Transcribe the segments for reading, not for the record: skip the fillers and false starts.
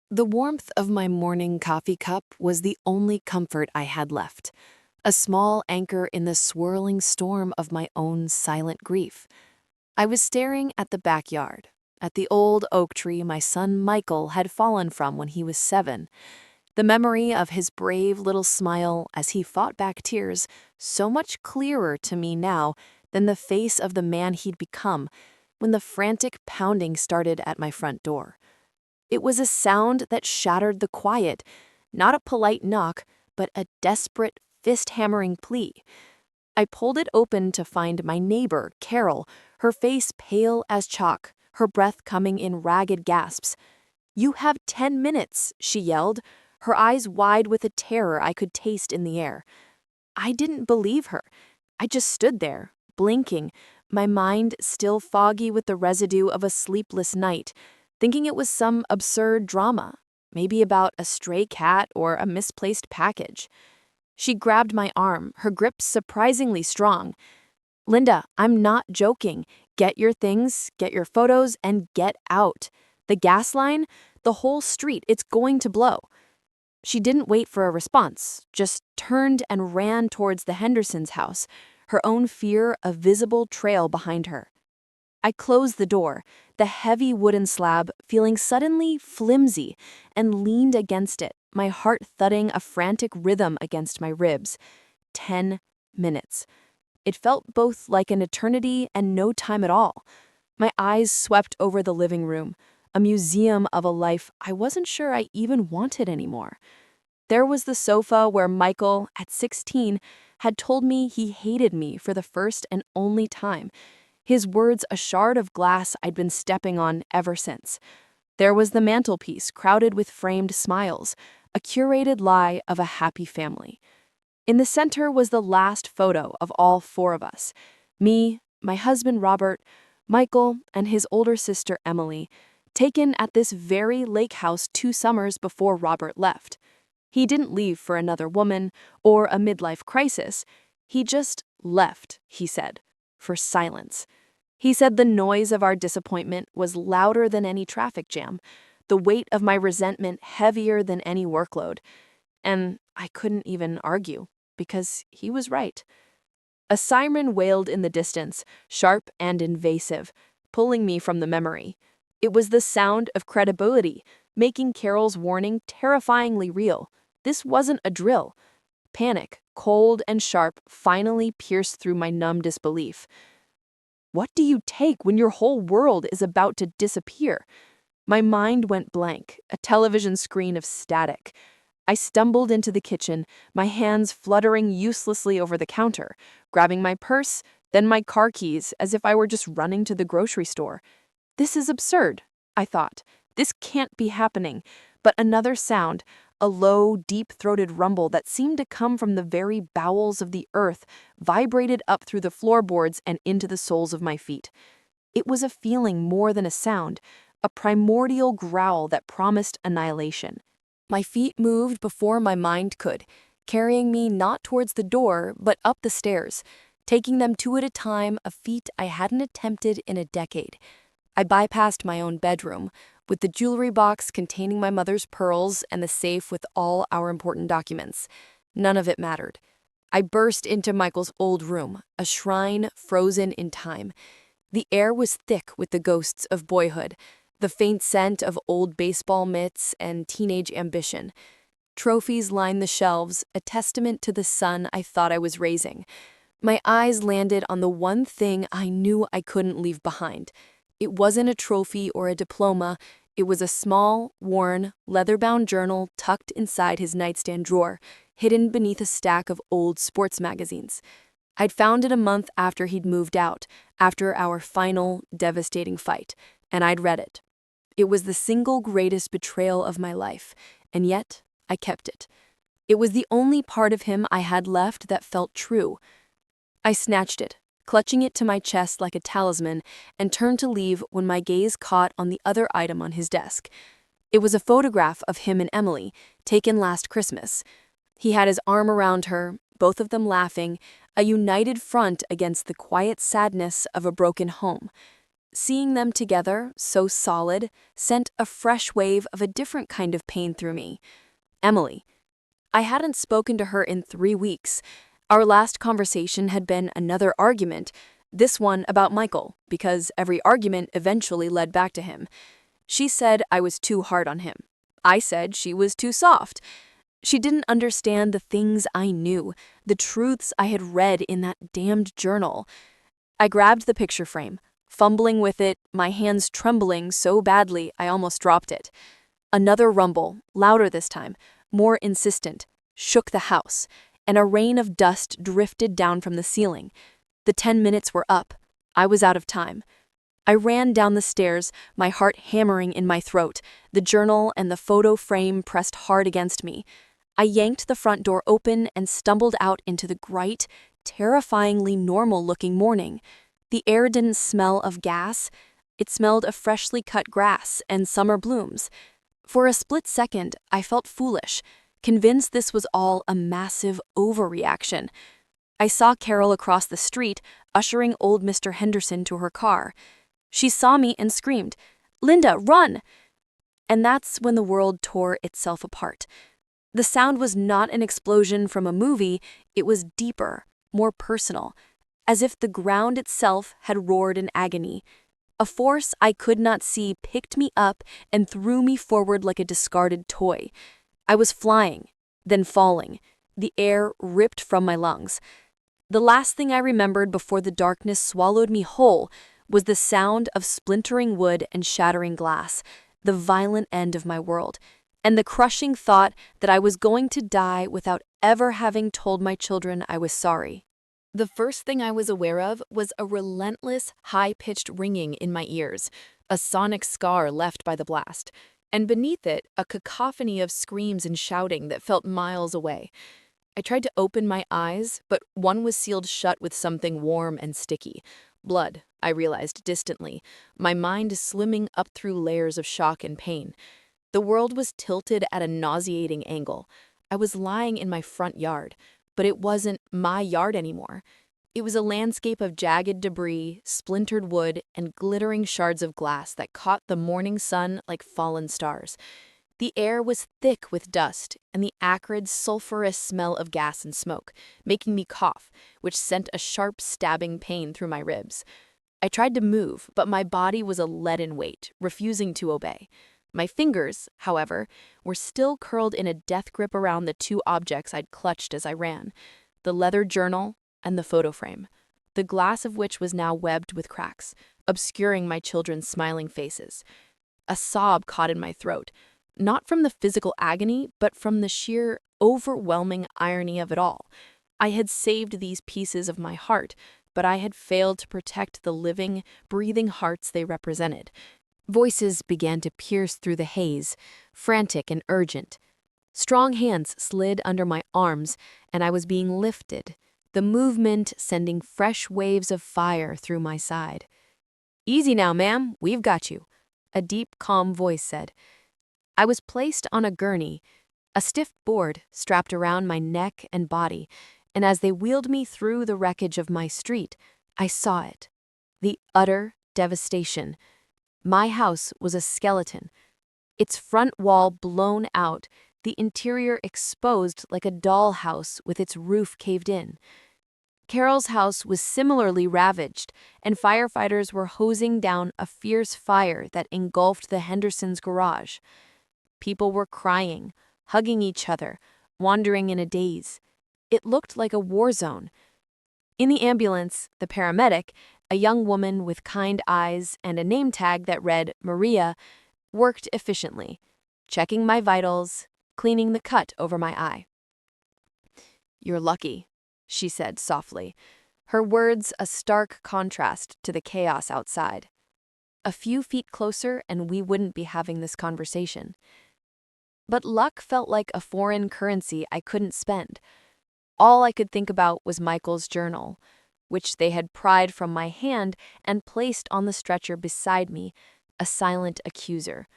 The warmth of my morning coffee cup was the only comfort I had left, a small anchor in the swirling storm of my own silent grief. I was staring at the backyard, at the old oak tree my son Michael had fallen from when he was 7. The memory of his brave little smile as he fought back tears, so much clearer to me now than the face of the man he'd become when the frantic pounding started at my front door. It was a sound that shattered the quiet, not a polite knock, but a desperate, fist-hammering plea. I pulled it open to find my neighbor, Carol, her face pale as chalk, her breath coming in ragged gasps. "You have 10 minutes," she yelled, her eyes wide with a terror I could taste in the air. I didn't believe her. I just stood there, blinking, my mind still foggy with the residue of a sleepless night, thinking it was some absurd drama, maybe about a stray cat or a misplaced package. She grabbed my arm, her grip surprisingly strong. "Linda, I'm not joking. Get your things, get your photos, and get out. The gas line, the whole street, it's going to blow." She didn't wait for a response, just turned and ran towards the Hendersons' house, her own fear a visible trail behind her. I closed the door, the heavy wooden slab feeling suddenly flimsy, and leaned against it, my heart thudding a frantic rhythm against my ribs. 10 minutes. It felt both like an eternity and no time at all. My eyes swept over the living room, a museum of a life I wasn't sure I even wanted anymore. There was the sofa where Michael, at 16, had told me he hated me for the first and only time, his words a shard of glass I'd been stepping on ever since. There was the mantelpiece crowded with framed smiles, a curated lie of a happy family. In the center was the last photo of all 4 of us, me, my husband Robert, Michael, and his older sister Emily, taken at this very lake house 2 summers before Robert left. He didn't leave for another woman or a midlife crisis. He just left, he said, for silence. He said the noise of our disappointment was louder than any traffic jam, the weight of my resentment heavier than any workload. And I couldn't even argue, because he was right. A siren wailed in the distance, sharp and invasive, pulling me from the memory. It was the sound of credibility, making Carol's warning terrifyingly real. This wasn't a drill. Panic, cold and sharp, finally pierced through my numb disbelief. What do you take when your whole world is about to disappear? My mind went blank, a television screen of static. I stumbled into the kitchen, my hands fluttering uselessly over the counter, grabbing my purse, then my car keys, as if I were just running to the grocery store. This is absurd, I thought. This can't be happening. But another sound, a low, deep-throated rumble that seemed to come from the very bowels of the earth, vibrated up through the floorboards and into the soles of my feet. It was a feeling more than a sound, a primordial growl that promised annihilation. My feet moved before my mind could, carrying me not towards the door, but up the stairs, taking them 2 at a time, a feat I hadn't attempted in a decade. I bypassed my own bedroom, with the jewelry box containing my mother's pearls and the safe with all our important documents. None of it mattered. I burst into Michael's old room, a shrine frozen in time. The air was thick with the ghosts of boyhood, the faint scent of old baseball mitts and teenage ambition. Trophies lined the shelves, a testament to the son I thought I was raising. My eyes landed on the one thing I knew I couldn't leave behind. It wasn't a trophy or a diploma. It was a small, worn, leather-bound journal tucked inside his nightstand drawer, hidden beneath a stack of old sports magazines. I'd found it a month after he'd moved out, after our final, devastating fight, and I'd read it. It was the single greatest betrayal of my life, and yet I kept it. It was the only part of him I had left that felt true. I snatched it, clutching it to my chest like a talisman, and turned to leave when my gaze caught on the other item on his desk. It was a photograph of him and Emily, taken last Christmas. He had his arm around her, both of them laughing, a united front against the quiet sadness of a broken home. Seeing them together, so solid, sent a fresh wave of a different kind of pain through me. Emily. I hadn't spoken to her in 3 weeks. Our last conversation had been another argument, this one about Michael, because every argument eventually led back to him. She said I was too hard on him. I said she was too soft. She didn't understand the things I knew, the truths I had read in that damned journal. I grabbed the picture frame, fumbling with it, my hands trembling so badly I almost dropped it. Another rumble, louder this time, more insistent, shook the house, and a rain of dust drifted down from the ceiling. The 10 minutes were up. I was out of time. I ran down the stairs, my heart hammering in my throat, the journal and the photo frame pressed hard against me. I yanked the front door open and stumbled out into the bright, terrifyingly normal-looking morning. The air didn't smell of gas. It smelled of freshly cut grass and summer blooms. For a split second, I felt foolish, convinced this was all a massive overreaction. I saw Carol across the street, ushering old Mr. Henderson to her car. She saw me and screamed, "Linda, run!" And that's when the world tore itself apart. The sound was not an explosion from a movie, it was deeper, more personal, as if the ground itself had roared in agony. A force I could not see picked me up and threw me forward like a discarded toy. I was flying, then falling, the air ripped from my lungs. The last thing I remembered before the darkness swallowed me whole was the sound of splintering wood and shattering glass, the violent end of my world, and the crushing thought that I was going to die without ever having told my children I was sorry. The first thing I was aware of was a relentless, high-pitched ringing in my ears, a sonic scar left by the blast, and beneath it, a cacophony of screams and shouting that felt miles away. I tried to open my eyes, but one was sealed shut with something warm and sticky. Blood, I realized distantly, my mind swimming up through layers of shock and pain. The world was tilted at a nauseating angle. I was lying in my front yard, but it wasn't my yard anymore. It was a landscape of jagged debris, splintered wood, and glittering shards of glass that caught the morning sun like fallen stars. The air was thick with dust and the acrid, sulfurous smell of gas and smoke, making me cough, which sent a sharp, stabbing pain through my ribs. I tried to move, but my body was a leaden weight, refusing to obey. My fingers, however, were still curled in a death grip around the two objects I'd clutched as I ran, the leather journal and the photo frame, the glass of which was now webbed with cracks, obscuring my children's smiling faces. A sob caught in my throat, not from the physical agony, but from the sheer, overwhelming irony of it all. I had saved these pieces of my heart, but I had failed to protect the living, breathing hearts they represented. Voices began to pierce through the haze, frantic and urgent. Strong hands slid under my arms, and I was being lifted, the movement sending fresh waves of fire through my side. "Easy now, ma'am, we've got you," a deep, calm voice said. I was placed on a gurney, a stiff board strapped around my neck and body, and as they wheeled me through the wreckage of my street, I saw it. The utter devastation. My house was a skeleton, its front wall blown out, the interior exposed like a dollhouse with its roof caved in. Carol's house was similarly ravaged, and firefighters were hosing down a fierce fire that engulfed the Hendersons' garage. People were crying, hugging each other, wandering in a daze. It looked like a war zone. In the ambulance, the paramedic, a young woman with kind eyes and a name tag that read Maria, worked efficiently, checking my vitals, cleaning the cut over my eye. "You're lucky," she said softly, her words a stark contrast to the chaos outside. A few feet closer and we wouldn't be having this conversation. But luck felt like a foreign currency I couldn't spend. All I could think about was Michael's journal, which they had pried from my hand and placed on the stretcher beside me, a silent accuser.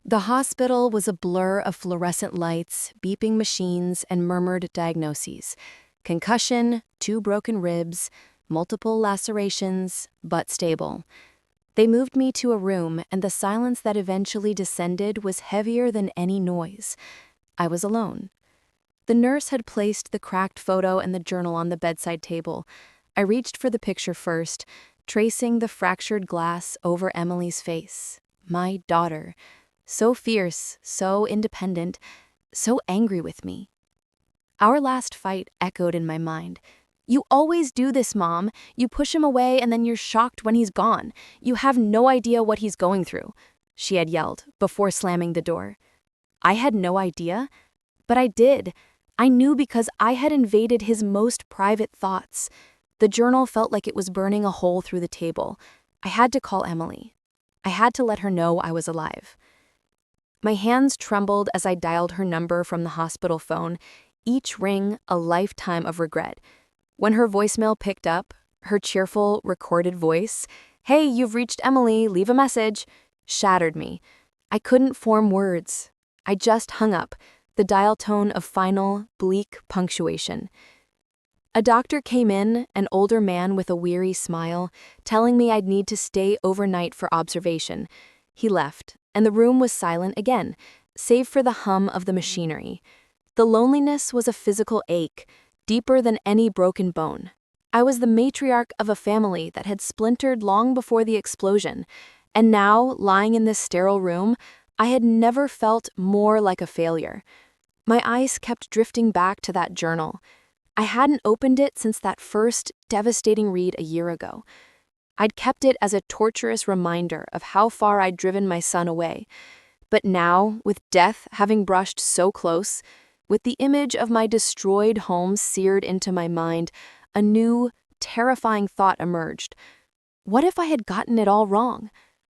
The hospital was a blur of fluorescent lights, beeping machines, and murmured diagnoses. Concussion, 2 broken ribs, multiple lacerations, but stable. They moved me to a room, and the silence that eventually descended was heavier than any noise. I was alone. The nurse had placed the cracked photo and the journal on the bedside table. I reached for the picture first, tracing the fractured glass over Emily's face. My daughter. So fierce, so independent, so angry with me. Our last fight echoed in my mind. "You always do this, Mom. You push him away and then you're shocked when he's gone. You have no idea what he's going through," she had yelled before slamming the door. I had no idea, but I did. I knew because I had invaded his most private thoughts. The journal felt like it was burning a hole through the table. I had to call Emily. I had to let her know I was alive. My hands trembled as I dialed her number from the hospital phone, each ring a lifetime of regret. When her voicemail picked up, her cheerful, recorded voice, "Hey, you've reached Emily, leave a message," shattered me. I couldn't form words. I just hung up, the dial tone of final, bleak punctuation. A doctor came in, an older man with a weary smile, telling me I'd need to stay overnight for observation. He left, and the room was silent again, save for the hum of the machinery. The loneliness was a physical ache, deeper than any broken bone. I was the matriarch of a family that had splintered long before the explosion, and now, lying in this sterile room, I had never felt more like a failure. My eyes kept drifting back to that journal. I hadn't opened it since that first devastating read a year ago. I'd kept it as a torturous reminder of how far I'd driven my son away. But now, with death having brushed so close, with the image of my destroyed home seared into my mind, a new, terrifying thought emerged. What if I had gotten it all wrong?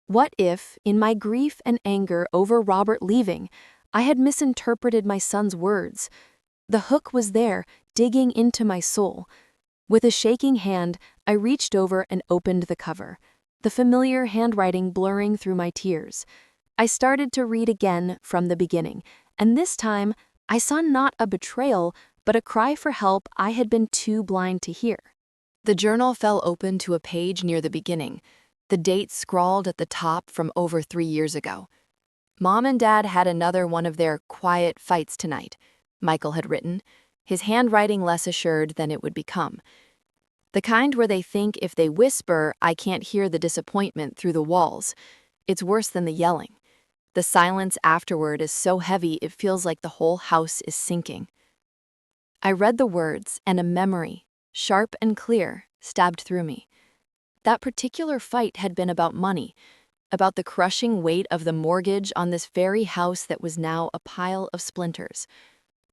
What if, in my grief and anger over Robert leaving, I had misinterpreted my son's words? The hook was there, digging into my soul. With a shaking hand, I reached over and opened the cover, the familiar handwriting blurring through my tears. I started to read again from the beginning, and this time, I saw not a betrayal, but a cry for help I had been too blind to hear. The journal fell open to a page near the beginning, the date scrawled at the top from over 3 years ago. "Mom and Dad had another one of their quiet fights tonight," Michael had written, his handwriting less assured than it would become. "The kind where they think if they whisper, I can't hear the disappointment through the walls. It's worse than the yelling. The silence afterward is so heavy it feels like the whole house is sinking." I read the words, and a memory, sharp and clear, stabbed through me. That particular fight had been about money, about the crushing weight of the mortgage on this very house that was now a pile of splinters.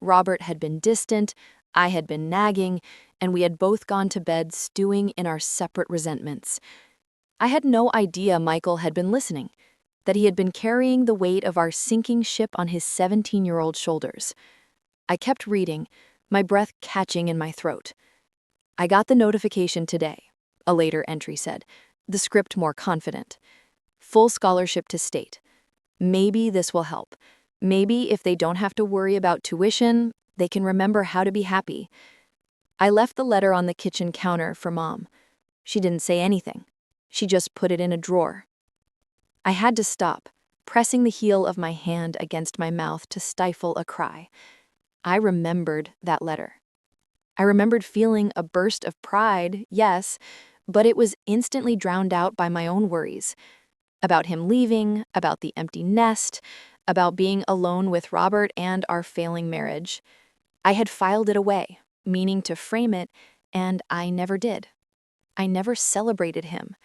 Robert had been distant, I had been nagging, and we had both gone to bed stewing in our separate resentments. I had no idea Michael had been listening, that he had been carrying the weight of our sinking ship on his 17-year-old shoulders. I kept reading, my breath catching in my throat. "I got the notification today," a later entry said, the script more confident. "Full scholarship to state. Maybe this will help. Maybe if they don't have to worry about tuition, they can remember how to be happy." I left the letter on the kitchen counter for Mom. She didn't say anything. She just put it in a drawer. I had to stop, pressing the heel of my hand against my mouth to stifle a cry. I remembered that letter. I remembered feeling a burst of pride, yes, but it was instantly drowned out by my own worries. About him leaving, about the empty nest, about being alone with Robert and our failing marriage. I had filed it away, meaning to frame it, and I never did. I never celebrated him.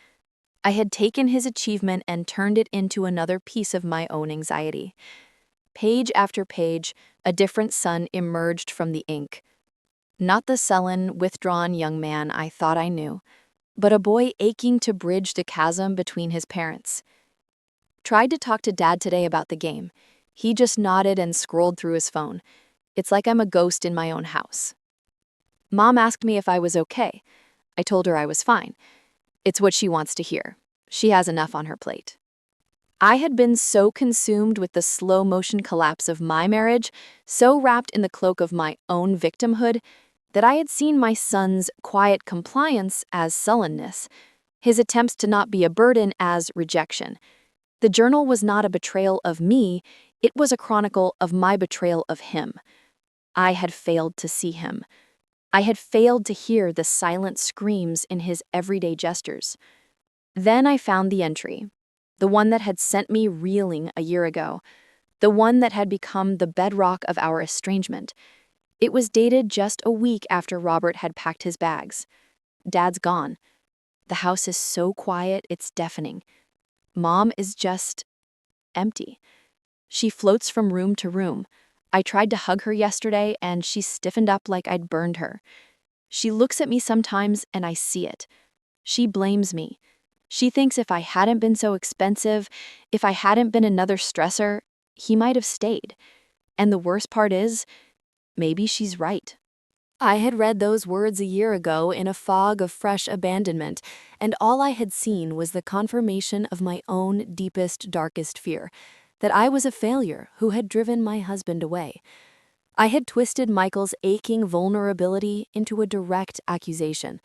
I had taken his achievement and turned it into another piece of my own anxiety. Page after page, a different son emerged from the ink. Not the sullen, withdrawn young man I thought I knew, but a boy aching to bridge the chasm between his parents. Tried to talk to Dad today about the game. He just nodded and scrolled through his phone. It's like I'm a ghost in my own house. Mom asked me if I was okay. I told her I was fine. It's what she wants to hear. She has enough on her plate. I had been so consumed with the slow-motion collapse of my marriage, so wrapped in the cloak of my own victimhood, that I had seen my son's quiet compliance as sullenness, his attempts to not be a burden as rejection. The journal was not a betrayal of me, it was a chronicle of my betrayal of him. I had failed to see him. I had failed to hear the silent screams in his everyday gestures. Then I found the entry, the one that had sent me reeling a year ago, the one that had become the bedrock of our estrangement. It was dated just a week after Robert had packed his bags. Dad's gone. The house is so quiet, it's deafening. Mom is just empty. She floats from room to room. I tried to hug her yesterday, and she stiffened up like I'd burned her. She looks at me sometimes, and I see it. She blames me. She thinks if I hadn't been so expensive, if I hadn't been another stressor, he might have stayed. And the worst part is, maybe she's right. I had read those words a year ago in a fog of fresh abandonment, and all I had seen was the confirmation of my own deepest, darkest fear, that I was a failure who had driven my husband away. I had twisted Michael's aching vulnerability into a direct accusation.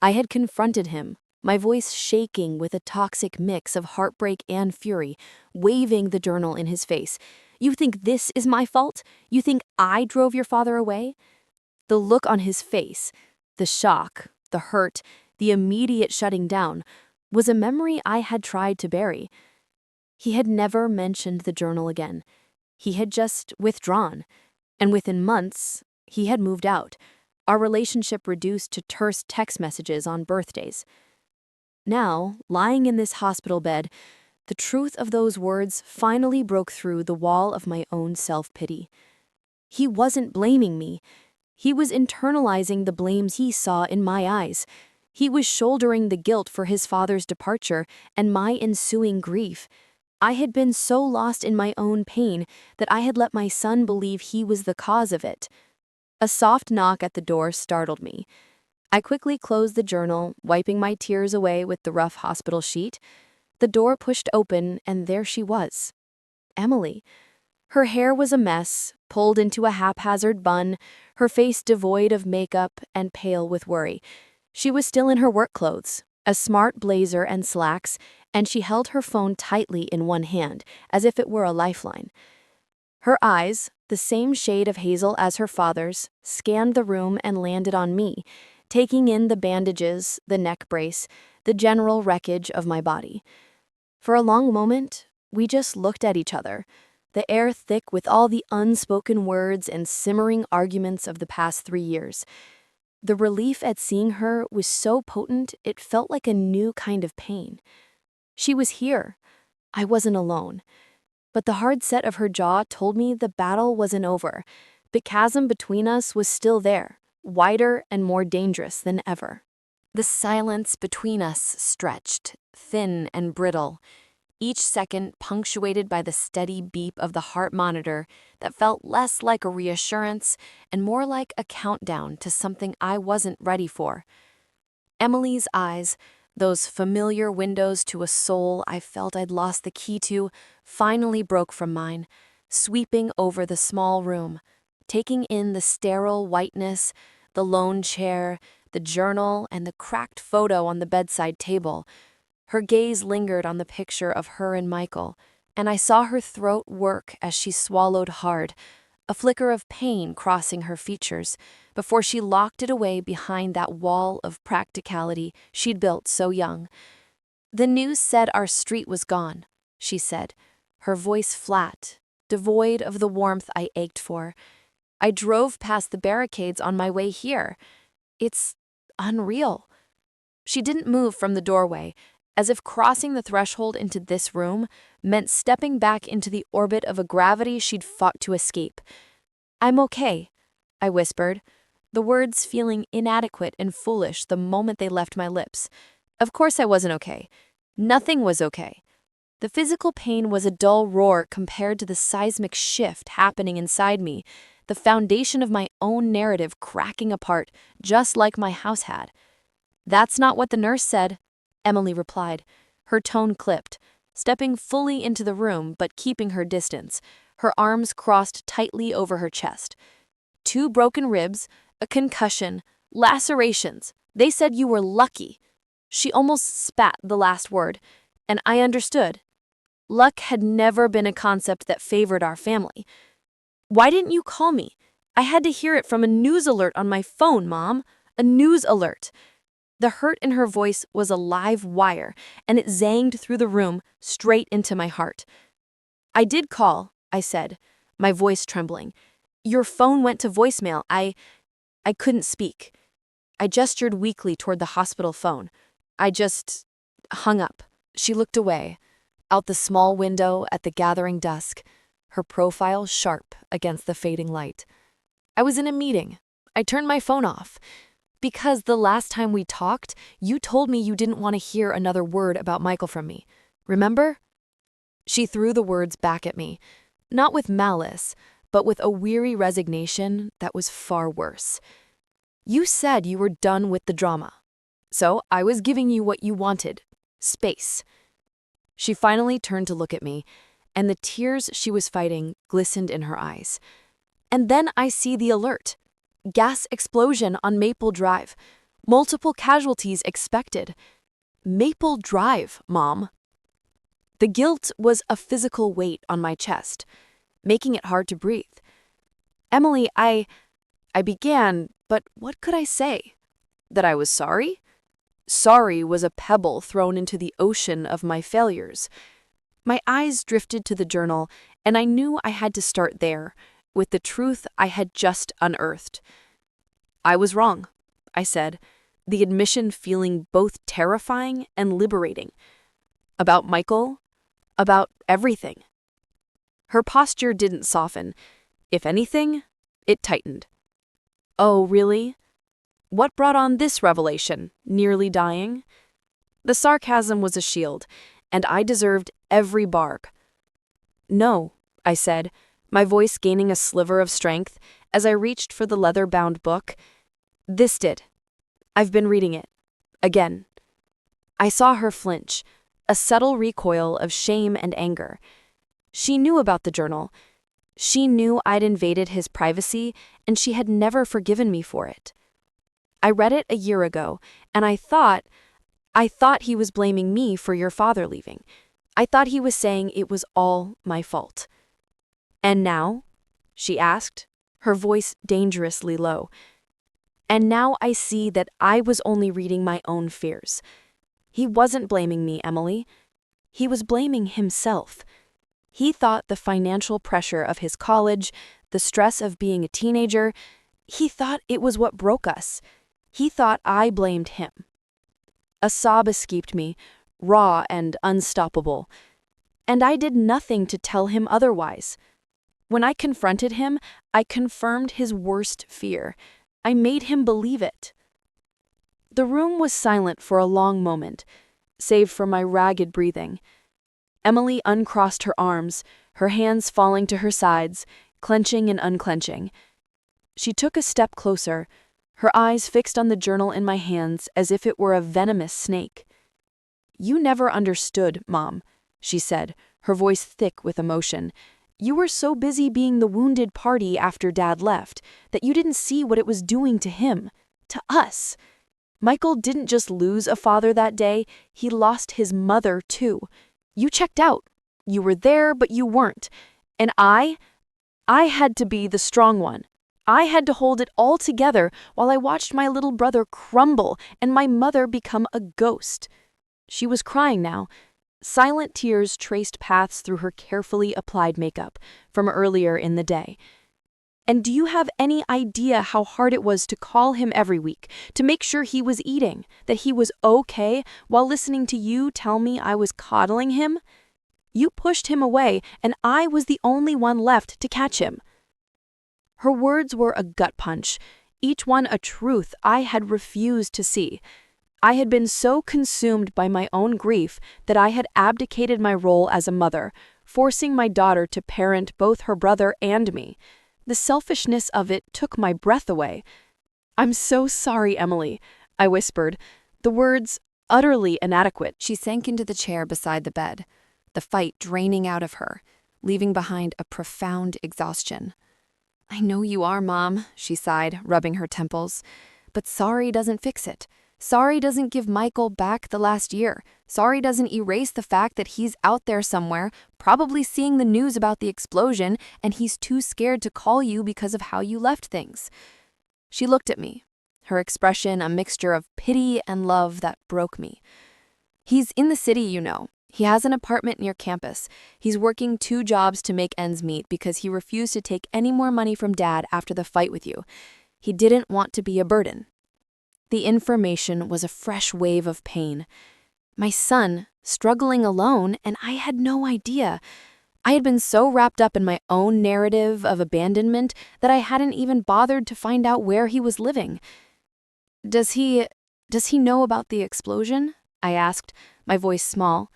I had confronted him, my voice shaking with a toxic mix of heartbreak and fury, waving the journal in his face. "You think this is my fault? You think I drove your father away?" The look on his face, the shock, the hurt, the immediate shutting down, was a memory I had tried to bury. He had never mentioned the journal again. He had just withdrawn. And within months, he had moved out, our relationship reduced to terse text messages on birthdays. Now, lying in this hospital bed, the truth of those words finally broke through the wall of my own self-pity. He wasn't blaming me. He was internalizing the blames he saw in my eyes. He was shouldering the guilt for his father's departure and my ensuing grief. I had been so lost in my own pain that I had let my son believe he was the cause of it. A soft knock at the door startled me. I quickly closed the journal, wiping my tears away with the rough hospital sheet. The door pushed open, and there she was. Emily. Her hair was a mess, pulled into a haphazard bun, her face devoid of makeup and pale with worry. She was still in her work clothes, a smart blazer and slacks, and she held her phone tightly in one hand, as if it were a lifeline. Her eyes, the same shade of hazel as her father's, scanned the room and landed on me, taking in the bandages, the neck brace, the general wreckage of my body. For a long moment, we just looked at each other, the air thick with all the unspoken words and simmering arguments of the past 3 years. The relief at seeing her was so potent it felt like a new kind of pain. She was here. I wasn't alone. But the hard set of her jaw told me the battle wasn't over. The chasm between us was still there, wider and more dangerous than ever. The silence between us stretched, thin and brittle, each second punctuated by the steady beep of the heart monitor that felt less like a reassurance and more like a countdown to something I wasn't ready for. Emily's eyes, those familiar windows to a soul I felt I'd lost the key to, finally broke from mine, sweeping over the small room, taking in the sterile whiteness, the lone chair, the journal, and the cracked photo on the bedside table. Her gaze lingered on the picture of her and Michael, and I saw her throat work as she swallowed hard, a flicker of pain crossing her features, before she locked it away behind that wall of practicality she'd built so young. "The news said our street was gone," she said, her voice flat, devoid of the warmth I ached for. "I drove past the barricades on my way here. It's unreal." She didn't move from the doorway, as if crossing the threshold into this room meant stepping back into the orbit of a gravity she'd fought to escape. "I'm okay," I whispered, the words feeling inadequate and foolish the moment they left my lips. Of course I wasn't okay. Nothing was okay. The physical pain was a dull roar compared to the seismic shift happening inside me, the foundation of my own narrative cracking apart, just like my house had. "That's not what the nurse said," Emily replied, her tone clipped, stepping fully into the room but keeping her distance, her arms crossed tightly over her chest. "2 broken ribs, a concussion, lacerations. They said you were lucky." She almost spat the last word, and I understood. Luck had never been a concept that favored our family. Why didn't you call me? I had to hear it from a news alert on my phone, Mom. A news alert. The hurt in her voice was a live wire, and it zanged through the room, straight into my heart. I did call, I said, my voice trembling. Your phone went to voicemail. I couldn't speak. I gestured weakly toward the hospital phone. I just hung up. She looked away, out the small window at the gathering dusk, her profile sharp against the fading light. I was in a meeting. I turned my phone off. Because the last time we talked, you told me you didn't want to hear another word about Michael from me. Remember? She threw the words back at me, not with malice, but with a weary resignation that was far worse. You said you were done with the drama. So I was giving you what you wanted. Space. She finally turned to look at me, and the tears she was fighting glistened in her eyes. And then I see the alert. Gas explosion on Maple Drive. Multiple casualties expected. Maple Drive, Mom. The guilt was a physical weight on my chest, making it hard to breathe. Emily, I began, but what could I say? That I was sorry? Sorry was a pebble thrown into the ocean of my failures. My eyes drifted to the journal, and I knew I had to start there, with the truth I had just unearthed. I was wrong, I said, the admission feeling both terrifying and liberating. About Michael, about everything. Her posture didn't soften. If anything, it tightened. Oh, really? What brought on this revelation, nearly dying? The sarcasm was a shield, and I deserved every bark. No, I said, my voice gaining a sliver of strength as I reached for the leather-bound book. This did. I've been reading it. Again. I saw her flinch, a subtle recoil of shame and anger. She knew about the journal. She knew I'd invaded his privacy, and she had never forgiven me for it. I read it a year ago, and I thought he was blaming me for your father leaving. I thought he was saying it was all my fault. And now? She asked, her voice dangerously low. And now I see that I was only reading my own fears. He wasn't blaming me, Emily. He was blaming himself. He thought the financial pressure of his college, the stress of being a teenager, he thought it was what broke us. He thought I blamed him. A sob escaped me, raw and unstoppable. And I did nothing to tell him otherwise. When I confronted him, I confirmed his worst fear. I made him believe it. The room was silent for a long moment, save for my ragged breathing. Emily uncrossed her arms, her hands falling to her sides, clenching and unclenching. She took a step closer, her eyes fixed on the journal in my hands as if it were a venomous snake. You never understood, Mom, she said, her voice thick with emotion. You were so busy being the wounded party after Dad left that you didn't see what it was doing to him, to us. Michael didn't just lose a father that day, he lost his mother too. You checked out. You were there, but you weren't. And I had to be the strong one. I had to hold it all together while I watched my little brother crumble and my mother become a ghost. She was crying now. Silent tears traced paths through her carefully applied makeup from earlier in the day. And do you have any idea how hard it was to call him every week, to make sure he was eating, that he was okay, while listening to you tell me I was coddling him? You pushed him away, and I was the only one left to catch him. Her words were a gut punch, each one a truth I had refused to see. I had been so consumed by my own grief that I had abdicated my role as a mother, forcing my daughter to parent both her brother and me. The selfishness of it took my breath away. I'm so sorry, Emily, I whispered, the words utterly inadequate. She sank into the chair beside the bed, the fight draining out of her, leaving behind a profound exhaustion. I know you are, Mom, she sighed, rubbing her temples, but sorry doesn't fix it. Sorry doesn't give Michael back the last year. Sorry doesn't erase the fact that he's out there somewhere, probably seeing the news about the explosion, and he's too scared to call you because of how you left things. She looked at me, her expression a mixture of pity and love that broke me. He's in the city, you know. He has an apartment near campus. He's working 2 jobs to make ends meet because he refused to take any more money from Dad after the fight with you. He didn't want to be a burden. The information was a fresh wave of pain. My son, struggling alone, and I had no idea. I had been so wrapped up in my own narrative of abandonment that I hadn't even bothered to find out where he was living. Does he know about the explosion? I asked, my voice small.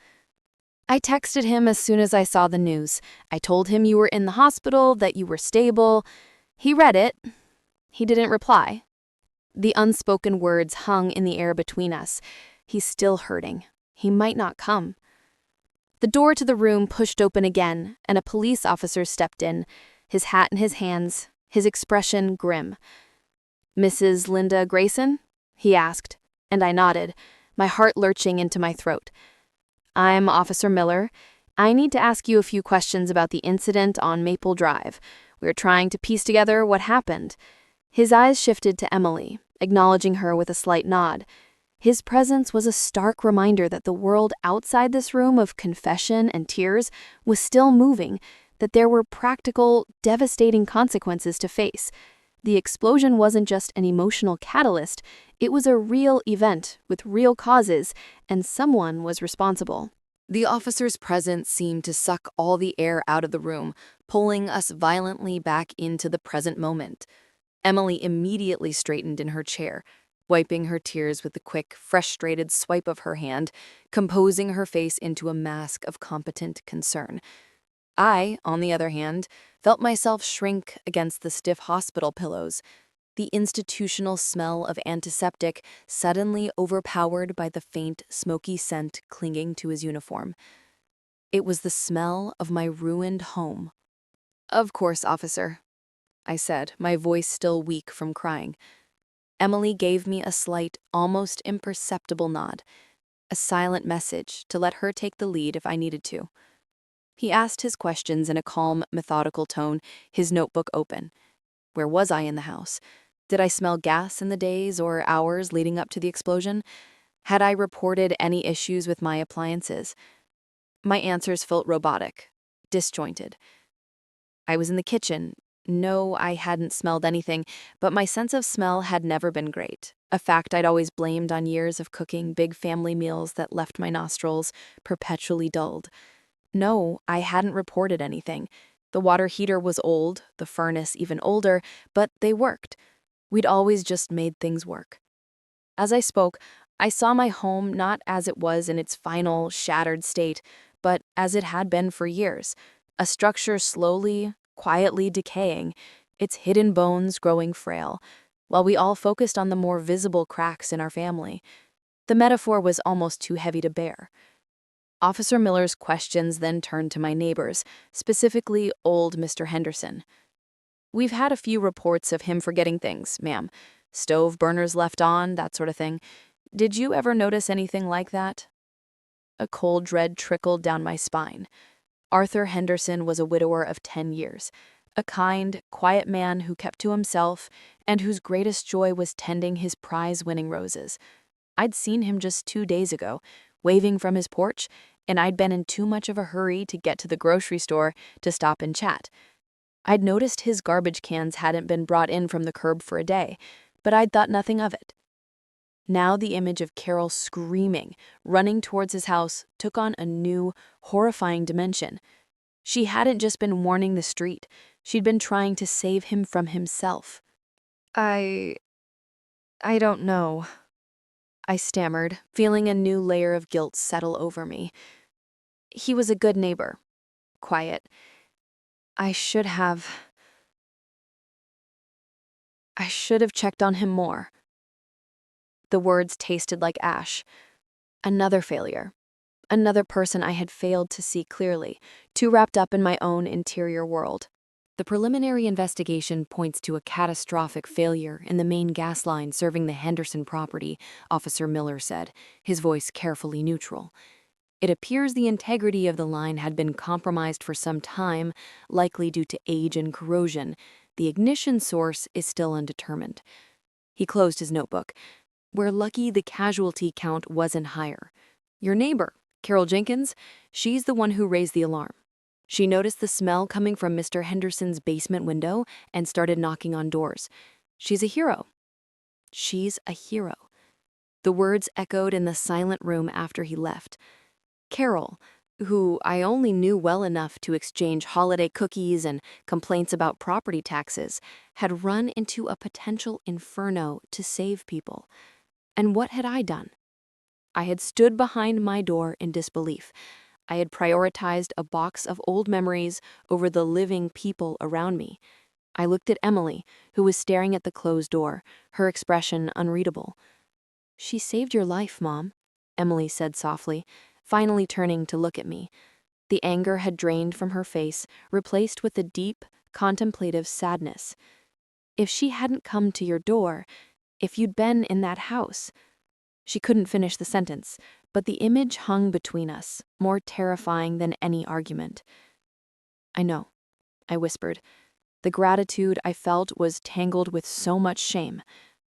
I texted him as soon as I saw the news. I told him you were in the hospital, that you were stable. He read it. He didn't reply. The unspoken words hung in the air between us. He's still hurting. He might not come. The door to the room pushed open again, and a police officer stepped in, his hat in his hands, his expression grim. "Mrs. Linda Grayson?" he asked, and I nodded, my heart lurching into my throat. "I'm Officer Miller. I need to ask you a few questions about the incident on Maple Drive. We're trying to piece together what happened." His eyes shifted to Emily, acknowledging her with a slight nod. His presence was a stark reminder that the world outside this room of confession and tears was still moving, that there were practical, devastating consequences to face. The explosion wasn't just an emotional catalyst, it was a real event with real causes, and someone was responsible. The officer's presence seemed to suck all the air out of the room, pulling us violently back into the present moment. Emily immediately straightened in her chair, wiping her tears with a quick, frustrated swipe of her hand, composing her face into a mask of competent concern. I, on the other hand, felt myself shrink against the stiff hospital pillows, the institutional smell of antiseptic suddenly overpowered by the faint, smoky scent clinging to his uniform. It was the smell of my ruined home. "Of course, officer," I said, my voice still weak from crying. Emily gave me a slight, almost imperceptible nod, a silent message to let her take the lead if I needed to. He asked his questions in a calm, methodical tone, his notebook open. Where was I in the house? Did I smell gas in the days or hours leading up to the explosion? Had I reported any issues with my appliances? My answers felt robotic, disjointed. I was in the kitchen. No, I hadn't smelled anything, but my sense of smell had never been great, a fact I'd always blamed on years of cooking big family meals that left my nostrils perpetually dulled. No, I hadn't reported anything. The water heater was old, the furnace even older, but they worked. We'd always just made things work. As I spoke, I saw my home not as it was in its final, shattered state, but as it had been for years, a structure slowly, quietly decaying, its hidden bones growing frail, while we all focused on the more visible cracks in our family. The metaphor was almost too heavy to bear. Officer Miller's questions then turned to my neighbors, specifically old Mr. Henderson. "We've had a few reports of him forgetting things, ma'am. Stove burners left on, that sort of thing. Did you ever notice anything like that?" A cold dread trickled down my spine. Arthur Henderson was a widower of 10 years, a kind, quiet man who kept to himself and whose greatest joy was tending his prize-winning roses. I'd seen him just 2 days ago, waving from his porch, and I'd been in too much of a hurry to get to the grocery store to stop and chat. I'd noticed his garbage cans hadn't been brought in from the curb for a day, but I'd thought nothing of it. Now the image of Carol screaming, running towards his house, took on a new, horrifying dimension. She hadn't just been warning the street, she'd been trying to save him from himself. I don't know," I stammered, feeling a new layer of guilt settle over me. "He was a good neighbor. Quiet. I should have checked on him more." The words tasted like ash. Another failure. Another person I had failed to see clearly, too wrapped up in my own interior world. The preliminary investigation points to a catastrophic failure in the main gas line serving the Henderson property, Officer Miller said, his voice carefully neutral. It appears the integrity of the line had been compromised for some time, likely due to age and corrosion. The ignition source is still undetermined. He closed his notebook. We're lucky the casualty count wasn't higher. Your neighbor, Carol Jenkins, she's the one who raised the alarm. She noticed the smell coming from Mr. Henderson's basement window and started knocking on doors. She's a hero. She's a hero. The words echoed in the silent room after he left. Carol, who I only knew well enough to exchange holiday cookies and complaints about property taxes, had run into a potential inferno to save people. And what had I done? I had stood behind my door in disbelief. I had prioritized a box of old memories over the living people around me. I looked at Emily, who was staring at the closed door, her expression unreadable. She saved your life, Mom, Emily said softly, finally turning to look at me. The anger had drained from her face, replaced with a deep, contemplative sadness. If she hadn't come to your door, if you'd been in that house. She couldn't finish the sentence, but the image hung between us, more terrifying than any argument. I know, I whispered. The gratitude I felt was tangled with so much shame.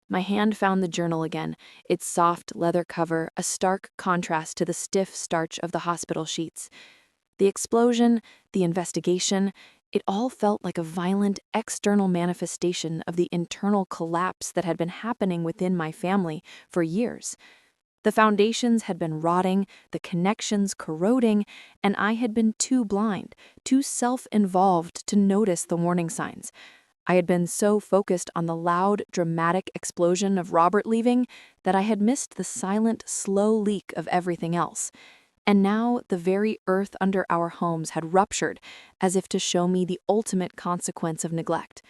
My hand found the journal again, its soft leather cover a stark contrast to the stiff starch of the hospital sheets. The explosion, the investigation, it all felt like a violent external manifestation of the internal collapse that had been happening within my family for years. The foundations had been rotting, the connections corroding, and I had been too blind, too self-involved to notice the warning signs. I had been so focused on the loud, dramatic explosion of Robert leaving that I had missed the silent, slow leak of everything else. And now the very earth under our homes had ruptured, as if to show me the ultimate consequence of neglect.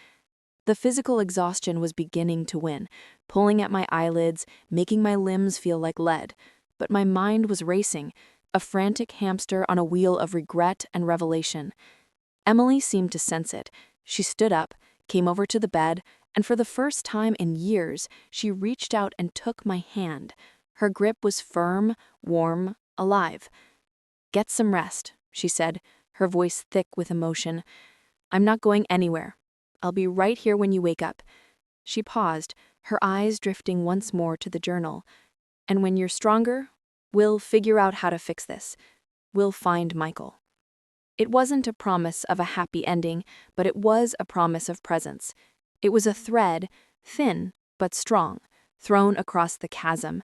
The physical exhaustion was beginning to win, pulling at my eyelids, making my limbs feel like lead. But my mind was racing, a frantic hamster on a wheel of regret and revelation. Emily seemed to sense it. She stood up, came over to the bed, and for the first time in years, she reached out and took my hand. Her grip was firm, warm, alive. Get some rest, she said, her voice thick with emotion. I'm not going anywhere. I'll be right here when you wake up. She paused, her eyes drifting once more to the journal. And when you're stronger, we'll figure out how to fix this. We'll find Michael. It wasn't a promise of a happy ending, but it was a promise of presence. It was a thread, thin but strong, thrown across the chasm.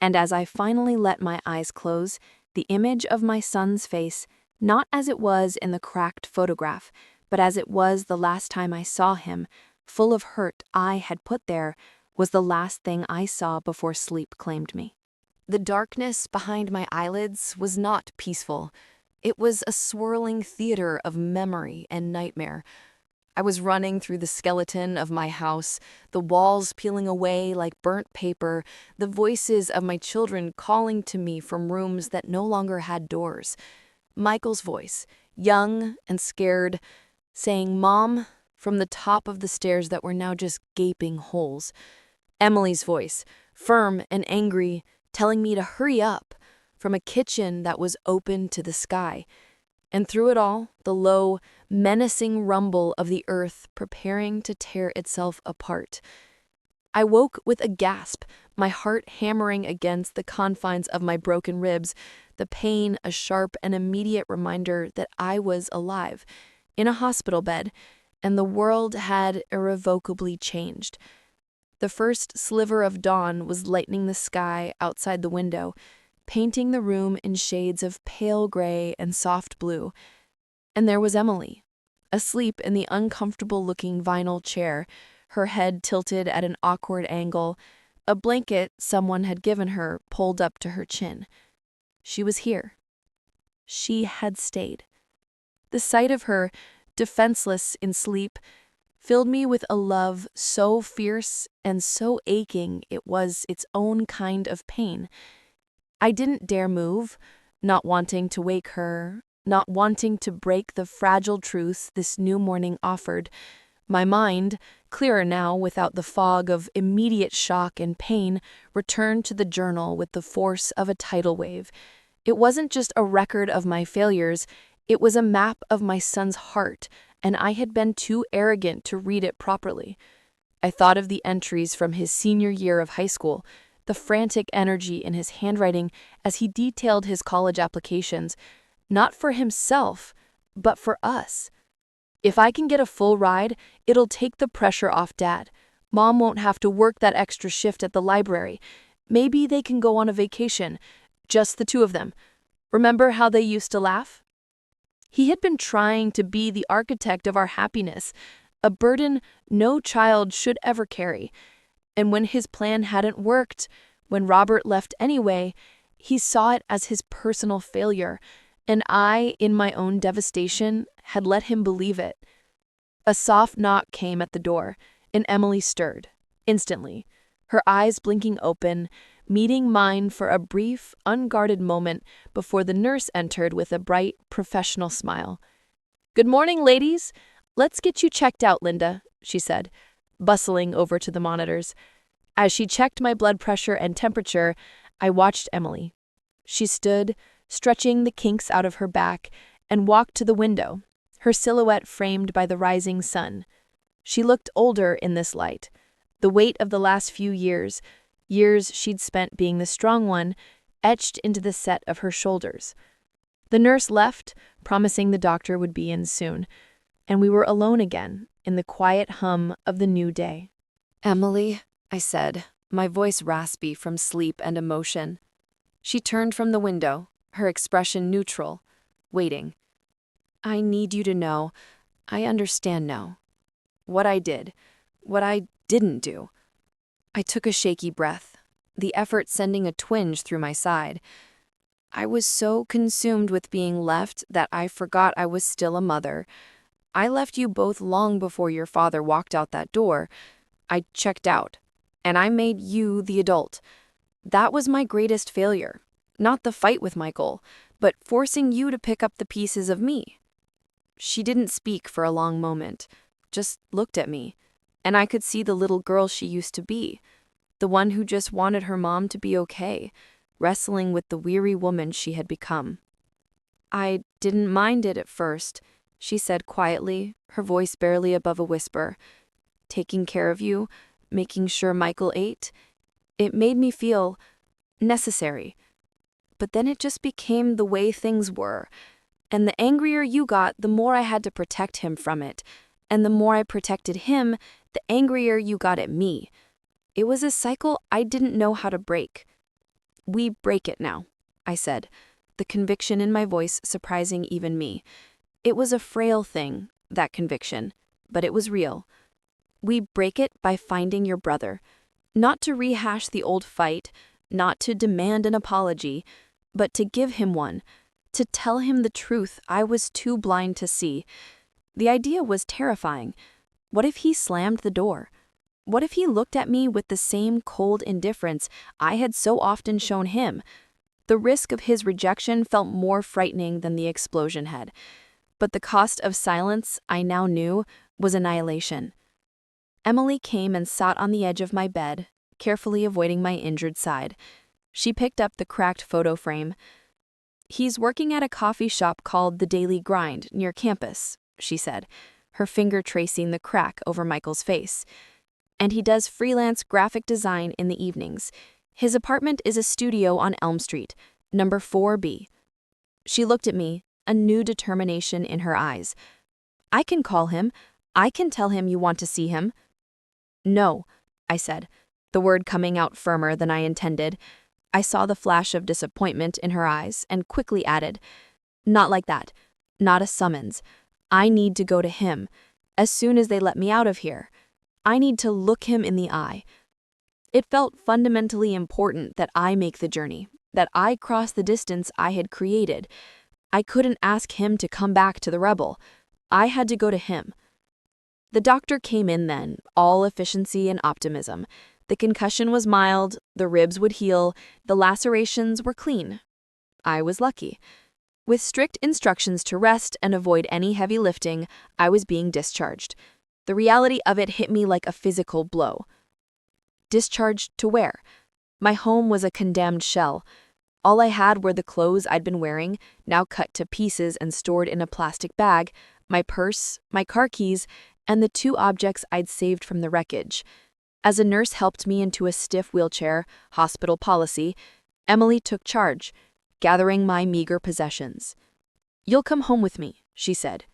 And as I finally let my eyes close, the image of my son's face, not as it was in the cracked photograph, but as it was the last time I saw him, full of hurt I had put there, was the last thing I saw before sleep claimed me. The darkness behind my eyelids was not peaceful. It was a swirling theater of memory and nightmare. I was running through the skeleton of my house, the walls peeling away like burnt paper, the voices of my children calling to me from rooms that no longer had doors. Michael's voice, young and scared, saying, "Mom," from the top of the stairs that were now just gaping holes. Emily's voice, firm and angry, telling me to hurry up, from a kitchen that was open to the sky. And through it all, the low, menacing rumble of the earth preparing to tear itself apart. I woke with a gasp, my heart hammering against the confines of my broken ribs, the pain a sharp and immediate reminder that I was alive, in a hospital bed, and the world had irrevocably changed. The first sliver of dawn was lightening the sky outside the window, painting the room in shades of pale gray and soft blue. And there was Emily, asleep in the uncomfortable-looking vinyl chair, her head tilted at an awkward angle, a blanket someone had given her pulled up to her chin. She was here. She had stayed. The sight of her, defenseless in sleep, filled me with a love so fierce and so aching it was its own kind of pain. I didn't dare move, not wanting to wake her, not wanting to break the fragile truths this new morning offered. My mind, clearer now without the fog of immediate shock and pain, returned to the journal with the force of a tidal wave. It wasn't just a record of my failures, it was a map of my son's heart, and I had been too arrogant to read it properly. I thought of the entries from his senior year of high school, the frantic energy in his handwriting as he detailed his college applications, not for himself, but for us. If I can get a full ride, it'll take the pressure off Dad. Mom won't have to work that extra shift at the library. Maybe they can go on a vacation, just the two of them. Remember how they used to laugh? He had been trying to be the architect of our happiness, a burden no child should ever carry. And when his plan hadn't worked, when Robert left anyway, he saw it as his personal failure, and I, in my own devastation, had let him believe it. A soft knock came at the door, and Emily stirred, instantly, her eyes blinking open, meeting mine for a brief, unguarded moment before the nurse entered with a bright, professional smile. "Good morning, ladies. Let's get you checked out, Linda," she said, bustling over to the monitors. As she checked my blood pressure and temperature, I watched Emily. She stood, stretching the kinks out of her back, and walked to the window, her silhouette framed by the rising sun. She looked older in this light. The weight of the last few years she'd spent being the strong one, etched into the set of her shoulders. The nurse left, promising the doctor would be in soon, and we were alone again in the quiet hum of the new day. "Emily," I said, my voice raspy from sleep and emotion. She turned from the window, her expression neutral, waiting. "I need you to know, I understand now. What I did, what I didn't do." I took a shaky breath, the effort sending a twinge through my side. I was so consumed with being left that I forgot I was still a mother. I left you both long before your father walked out that door. I checked out, and I made you the adult. That was my greatest failure. Not the fight with Michael, but forcing you to pick up the pieces of me. She didn't speak for a long moment, just looked at me, and I could see the little girl she used to be, the one who just wanted her mom to be okay, wrestling with the weary woman she had become. "I didn't mind it at first," she said quietly, her voice barely above a whisper. "Taking care of you, making sure Michael ate, it made me feel necessary. But then it just became the way things were, and the angrier you got, the more I had to protect him from it, and the more I protected him, the angrier you got at me. It was a cycle I didn't know how to break." "We break it now," I said, the conviction in my voice surprising even me. It was a frail thing, that conviction, but it was real. "We break it by finding your brother. Not to rehash the old fight, not to demand an apology, but to give him one, to tell him the truth I was too blind to see." The idea was terrifying. What if he slammed the door? What if he looked at me with the same cold indifference I had so often shown him? The risk of his rejection felt more frightening than the explosion had. But the cost of silence, I now knew, was annihilation. Emily came and sat on the edge of my bed, carefully avoiding my injured side. She picked up the cracked photo frame. "He's working at a coffee shop called The Daily Grind near campus," she said, her finger tracing the crack over Michael's face. "And he does freelance graphic design in the evenings. His apartment is a studio on Elm Street, number 4B. She looked at me, a new determination in her eyes. "I can call him. I can tell him you want to see him." "No," I said, the word coming out firmer than I intended. I saw the flash of disappointment in her eyes and quickly added, "Not like that. Not a summons. I need to go to him, as soon as they let me out of here. I need to look him in the eye." It felt fundamentally important that I make the journey, that I cross the distance I had created. I couldn't ask him to come back to the rebel. I had to go to him. The doctor came in then, all efficiency and optimism. The concussion was mild, the ribs would heal, the lacerations were clean. I was lucky. With strict instructions to rest and avoid any heavy lifting, I was being discharged. The reality of it hit me like a physical blow. Discharged to where? My home was a condemned shell. All I had were the clothes I'd been wearing, now cut to pieces and stored in a plastic bag, my purse, my car keys, and the two objects I'd saved from the wreckage. As a nurse helped me into a stiff wheelchair, hospital policy, Emily took charge, gathering my meager possessions. "You'll come home with me," she said.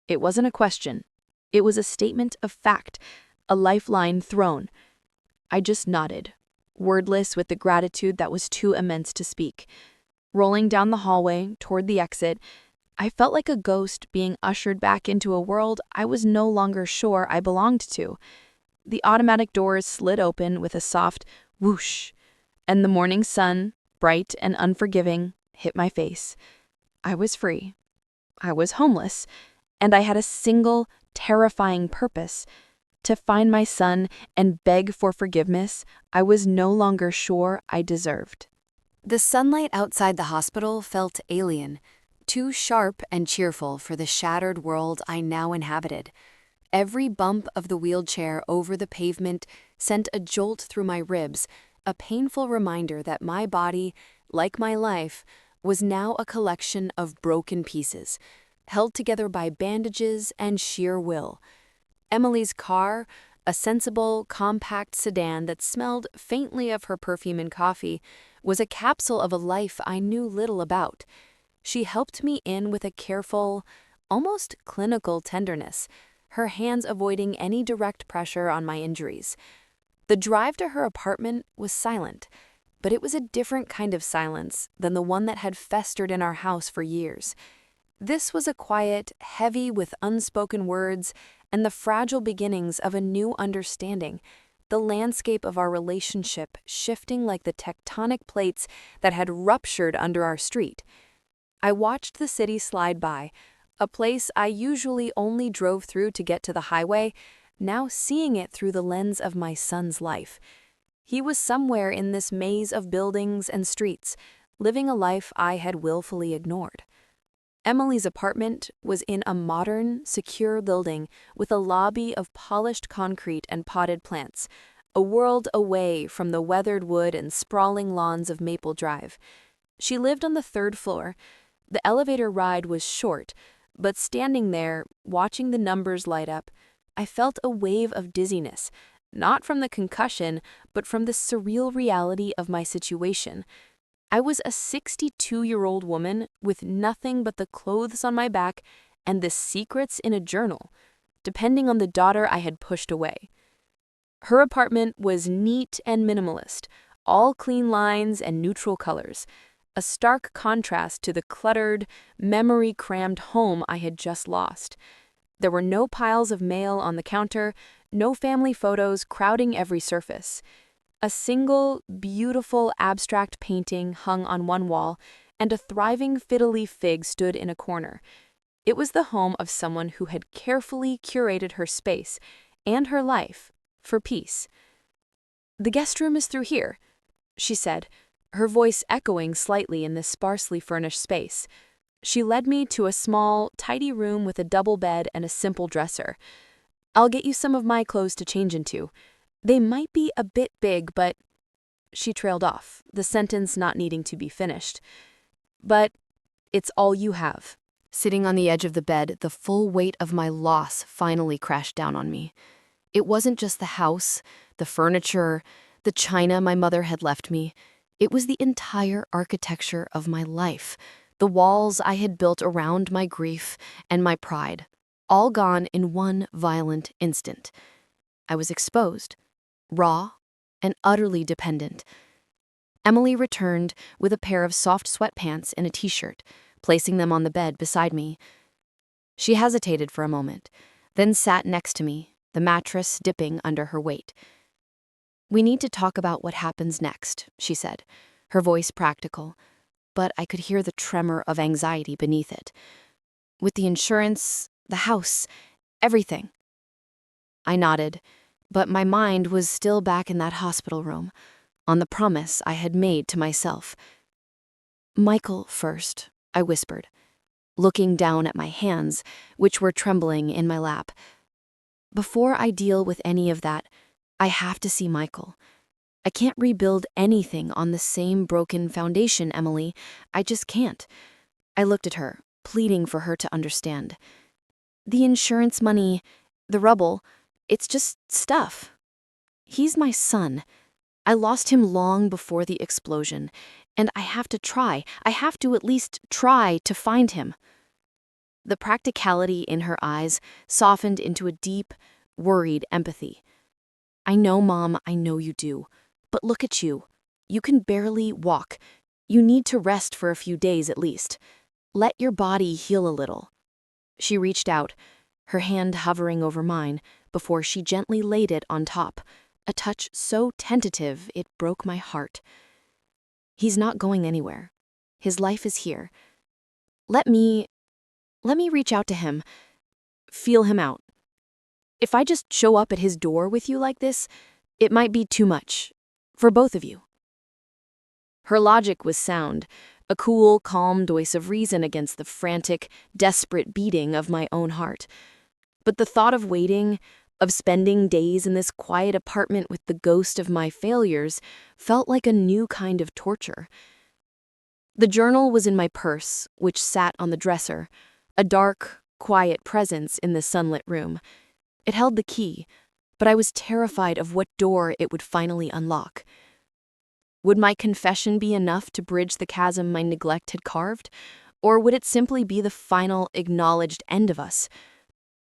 It wasn't a question. It was a statement of fact, a lifeline thrown. I just nodded, wordless with the gratitude that was too immense to speak. Rolling down the hallway toward the exit, I felt like a ghost being ushered back into a world I was no longer sure I belonged to. The automatic doors slid open with a soft whoosh, and the morning sun, bright and unforgiving, hit my face. I was free. I was homeless, and I had a single, terrifying purpose: to find my son and beg for forgiveness I was no longer sure I deserved. The sunlight outside the hospital felt alien, too sharp and cheerful for the shattered world I now inhabited. Every bump of the wheelchair over the pavement sent a jolt through my ribs, a painful reminder that my body, like my life, was now a collection of broken pieces, held together by bandages and sheer will. Emily's car, a sensible, compact sedan that smelled faintly of her perfume and coffee, was a capsule of a life I knew little about. She helped me in with a careful, almost clinical tenderness, her hands avoiding any direct pressure on my injuries. The drive to her apartment was silent, but it was a different kind of silence than the one that had festered in our house for years. This was a quiet, heavy with unspoken words and the fragile beginnings of a new understanding, the landscape of our relationship shifting like the tectonic plates that had ruptured under our street. I watched the city slide by, a place I usually only drove through to get to the highway, now seeing it through the lens of my son's life. He was somewhere in this maze of buildings and streets, living a life I had willfully ignored. Emily's apartment was in a modern, secure building with a lobby of polished concrete and potted plants, a world away from the weathered wood and sprawling lawns of Maple Drive. She lived on the third floor. The elevator ride was short, but standing there, watching the numbers light up, I felt a wave of dizziness, not from the concussion, but from the surreal reality of my situation. I was a 62-year-old woman with nothing but the clothes on my back and the secrets in a journal, depending on the daughter I had pushed away. Her apartment was neat and minimalist, all clean lines and neutral colors, a stark contrast to the cluttered, memory-crammed home I had just lost. There were no piles of mail on the counter, no family photos crowding every surface. A single, beautiful abstract painting hung on one wall, and a thriving fiddle-leaf fig stood in a corner. It was the home of someone who had carefully curated her space and her life for peace. "The guest room is through here," she said, her voice echoing slightly in this sparsely furnished space. She led me to a small, tidy room with a double bed and a simple dresser. "I'll get you some of my clothes to change into. They might be a bit big, but—" She trailed off, the sentence not needing to be finished. "But it's all you have." Sitting on the edge of the bed, the full weight of my loss finally crashed down on me. It wasn't just the house, the furniture, the china my mother had left me. It was the entire architecture of my life, the walls I had built around my grief and my pride, all gone in one violent instant. I was exposed, raw, and utterly dependent. Emily returned with a pair of soft sweatpants and a t-shirt, placing them on the bed beside me. She hesitated for a moment, then sat next to me, the mattress dipping under her weight. "We need to talk about what happens next," she said, her voice practical, but I could hear the tremor of anxiety beneath it. "With the insurance, the house, everything." I nodded, but my mind was still back in that hospital room, on the promise I had made to myself. "Michael first," I whispered, looking down at my hands, which were trembling in my lap. Before I deal with any of that, I have to see Michael. I can't rebuild anything on the same broken foundation, Emily. I just can't. I looked at her, pleading for her to understand. The insurance money, the rubble, it's just stuff. He's my son. I lost him long before the explosion, and I have to try. I have to at least try to find him. The practicality in her eyes softened into a deep, worried empathy. I know, Mom, I know you do. But look at you. You can barely walk. You need to rest for a few days at least. Let your body heal a little. She reached out, her hand hovering over mine, before she gently laid it on top, a touch so tentative it broke my heart. He's not going anywhere. His life is here. Let me reach out to him, feel him out. If I just show up at his door with you like this, it might be too much. For both of you. Her logic was sound, a cool, calm voice of reason against the frantic, desperate beating of my own heart. But the thought of waiting, of spending days in this quiet apartment with the ghost of my failures, felt like a new kind of torture. The journal was in my purse, which sat on the dresser, a dark, quiet presence in the sunlit room. It held the key, but I was terrified of what door it would finally unlock. Would my confession be enough to bridge the chasm my neglect had carved, or would it simply be the final, acknowledged end of us?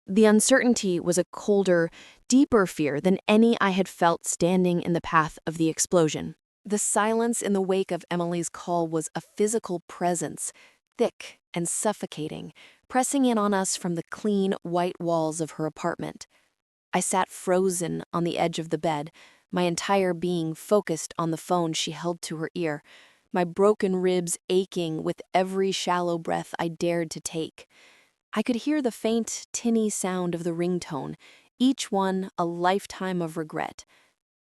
The uncertainty was a colder, deeper fear than any I had felt standing in the path of the explosion. The silence in the wake of Emily's call was a physical presence, thick and suffocating, pressing in on us from the clean, white walls of her apartment. I sat frozen on the edge of the bed, my entire being focused on the phone she held to her ear, my broken ribs aching with every shallow breath I dared to take. I could hear the faint, tinny sound of the ringtone, each one a lifetime of regret.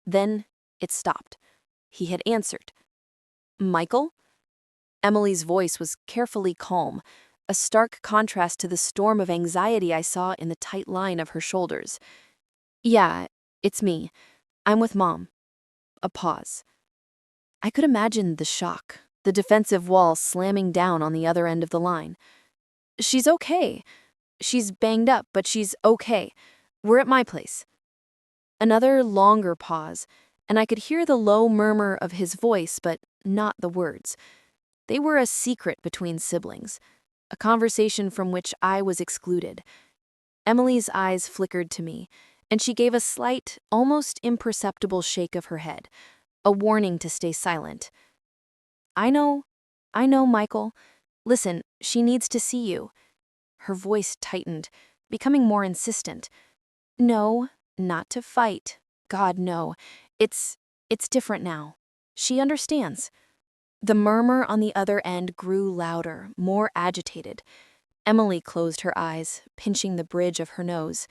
Then it stopped. He had answered. Michael? Emily's voice was carefully calm, a stark contrast to the storm of anxiety I saw in the tight line of her shoulders. Yeah, it's me. I'm with Mom. A pause. I could imagine the shock, the defensive wall slamming down on the other end of the line. She's okay. She's banged up, but she's okay. We're at my place. Another longer pause, and I could hear the low murmur of his voice, but not the words. They were a secret between siblings, a conversation from which I was excluded. Emily's eyes flickered to me, and she gave a slight, almost imperceptible shake of her head, a warning to stay silent. I know, Michael. Listen, she needs to see you. Her voice tightened, becoming more insistent. No, not to fight. God, no. It's different now. She understands. The murmur on the other end grew louder, more agitated. Emily closed her eyes, pinching the bridge of her nose.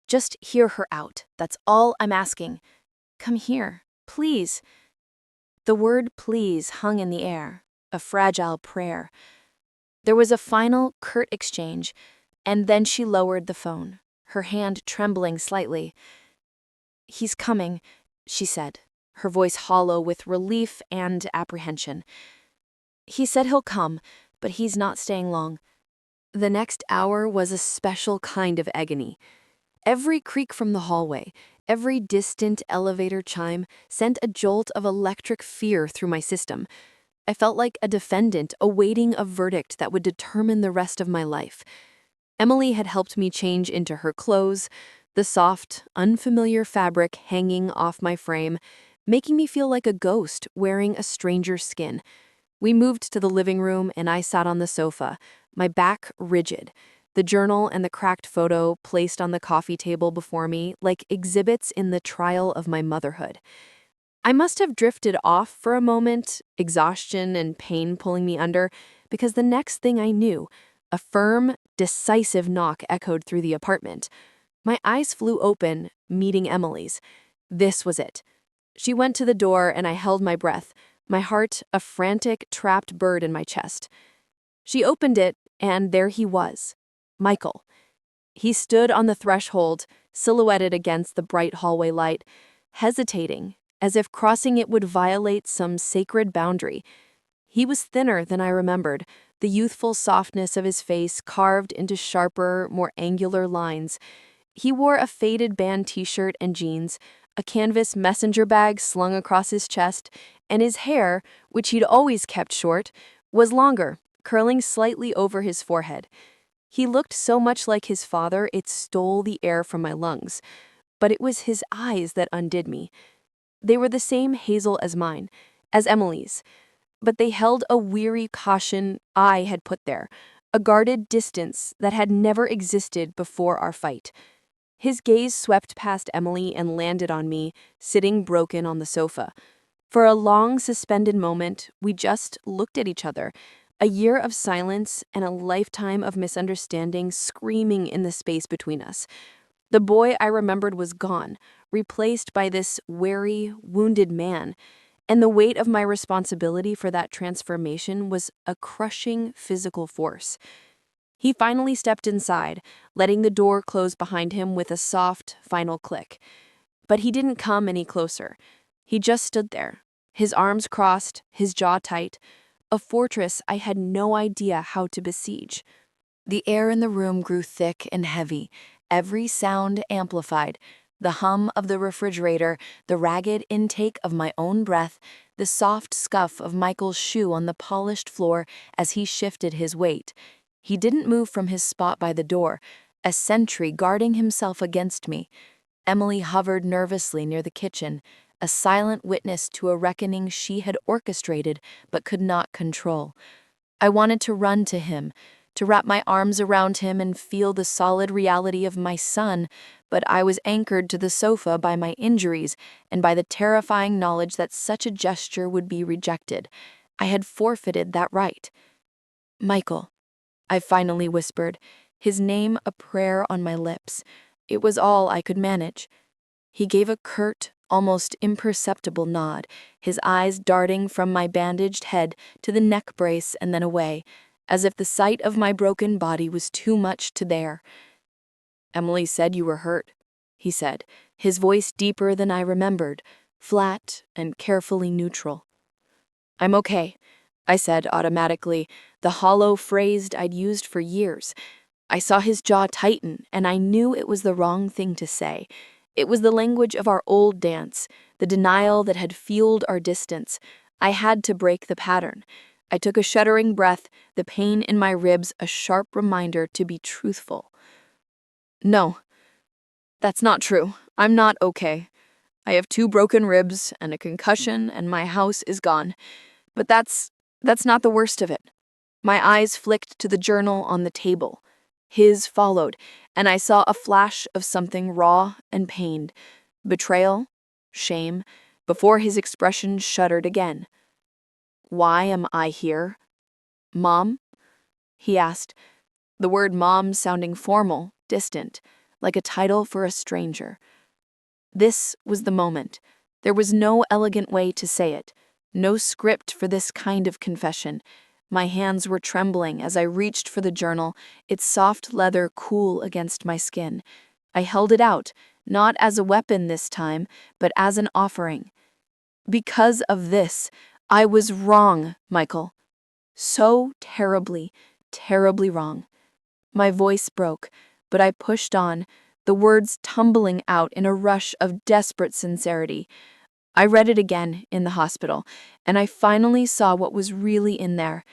Just hear her out. That's all I'm asking. Come here, please. The word please hung in the air, a fragile prayer. There was a final, curt exchange, and then she lowered the phone, her hand trembling slightly. He's coming, she said, her voice hollow with relief and apprehension. He said he'll come, but he's not staying long. The next hour was a special kind of agony. Every creak from the hallway, every distant elevator chime sent a jolt of electric fear through my system. I felt like a defendant awaiting a verdict that would determine the rest of my life. Emily had helped me change into her clothes, the soft, unfamiliar fabric hanging off my frame, making me feel like a ghost wearing a stranger's skin. We moved to the living room and I sat on the sofa, my back rigid, the journal and the cracked photo placed on the coffee table before me like exhibits in the trial of my motherhood. I must have drifted off for a moment, exhaustion and pain pulling me under, because the next thing I knew, a firm, decisive knock echoed through the apartment. My eyes flew open, meeting Emily's. This was it. She went to the door and I held my breath, my heart a frantic, trapped bird in my chest. She opened it, and there he was, Michael. He stood on the threshold, silhouetted against the bright hallway light, hesitating, as if crossing it would violate some sacred boundary. He was thinner than I remembered, the youthful softness of his face carved into sharper, more angular lines. He wore a faded band t-shirt and jeans, a canvas messenger bag slung across his chest, and his hair, which he'd always kept short, was longer, curling slightly over his forehead. He looked so much like his father it stole the air from my lungs, but it was his eyes that undid me. They were the same hazel as mine, as Emily's, but they held a weary caution I had put there, a guarded distance that had never existed before our fight. His gaze swept past Emily and landed on me, sitting broken on the sofa. For a long, suspended moment, we just looked at each other, a year of silence and a lifetime of misunderstanding screaming in the space between us. The boy I remembered was gone, replaced by this wary, wounded man, and the weight of my responsibility for that transformation was a crushing physical force. He finally stepped inside, letting the door close behind him with a soft, final click. But he didn't come any closer. He just stood there, his arms crossed, his jaw tight, a fortress I had no idea how to besiege. The air in the room grew thick and heavy, every sound amplified. The hum of the refrigerator, the ragged intake of my own breath, the soft scuff of Michael's shoe on the polished floor as he shifted his weight. He didn't move from his spot by the door, a sentry guarding himself against me. Emily hovered nervously near the kitchen, a silent witness to a reckoning she had orchestrated but could not control. I wanted to run to him, to wrap my arms around him and feel the solid reality of my son, but I was anchored to the sofa by my injuries and by the terrifying knowledge that such a gesture would be rejected. I had forfeited that right. Michael, I finally whispered, his name a prayer on my lips. It was all I could manage. He gave a curt, almost imperceptible nod, his eyes darting from my bandaged head to the neck brace and then away, as if the sight of my broken body was too much to bear. "Emily said you were hurt," he said, his voice deeper than I remembered, flat and carefully neutral. "I'm okay," I said automatically, the hollow phrase I'd used for years. I saw his jaw tighten, and I knew it was the wrong thing to say. It was the language of our old dance, the denial that had fueled our distance. I had to break the pattern. I took a shuddering breath, the pain in my ribs a sharp reminder to be truthful. "No, that's not true. I'm not okay. I have 2 broken ribs and a concussion, and my house is gone. But that's not the worst of it." My eyes flicked to the journal on the table. His followed, and I saw a flash of something raw and pained, betrayal, shame, before his expression shuddered again. "Why am I here? Mom?" he asked, the word mom sounding formal, distant, like a title for a stranger. This was the moment. There was no elegant way to say it, no script for this kind of confession. My hands were trembling as I reached for the journal, its soft leather cool against my skin. I held it out, not as a weapon this time, but as an offering. Because of this, I was wrong, Michael. So terribly, terribly wrong. My voice broke, but I pushed on, the words tumbling out in a rush of desperate sincerity. I read it again in the hospital, and I finally saw what was really in there.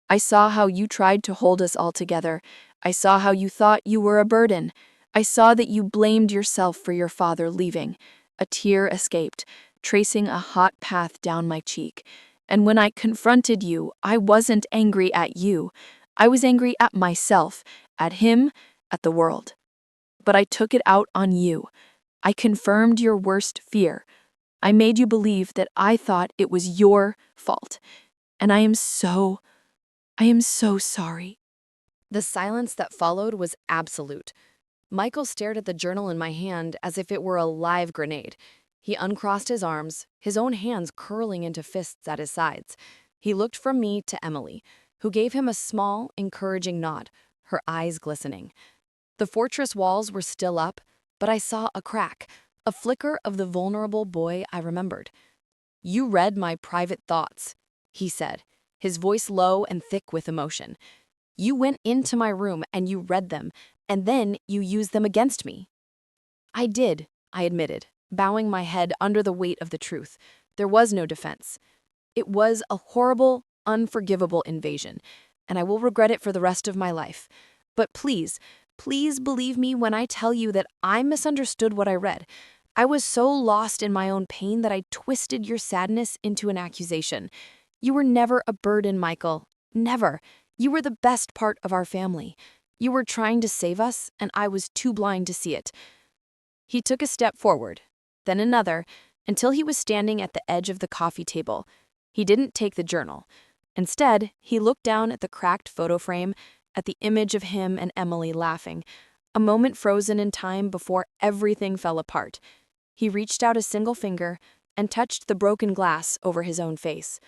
I saw how you tried to hold us all together. I saw how you thought you were a burden. I saw that you blamed yourself for your father leaving. A tear escaped, tracing a hot path down my cheek. And when I confronted you, I wasn't angry at you. I was angry at myself, at him, at the world. But I took it out on you. I confirmed your worst fear. I made you believe that I thought it was your fault. And I am so sorry. The silence that followed was absolute. Michael stared at the journal in my hand as if it were a live grenade. He uncrossed his arms, his own hands curling into fists at his sides. He looked from me to Emily. who gave him a small, encouraging nod, her eyes glistening. The fortress walls were still up, but I saw a crack, a flicker of the vulnerable boy I remembered. "You read my private thoughts," he said, his voice low and thick with emotion. "You went into my room and you read them, and then you used them against me." "I did," I admitted, bowing my head under the weight of the truth. There was no defense. It was a horrible, unforgivable invasion, and I will regret it for the rest of my life. But please, please believe me when I tell you that I misunderstood what I read. I was so lost in my own pain that I twisted your sadness into an accusation. You were never a burden, Michael. Never. You were the best part of our family. You were trying to save us, and I was too blind to see it." He took a step forward, then another, until he was standing at the edge of the coffee table. He didn't take the journal. Instead, he looked down at the cracked photo frame, at the image of him and Emily laughing, a moment frozen in time before everything fell apart. He reached out a single finger and touched the broken glass over his own face.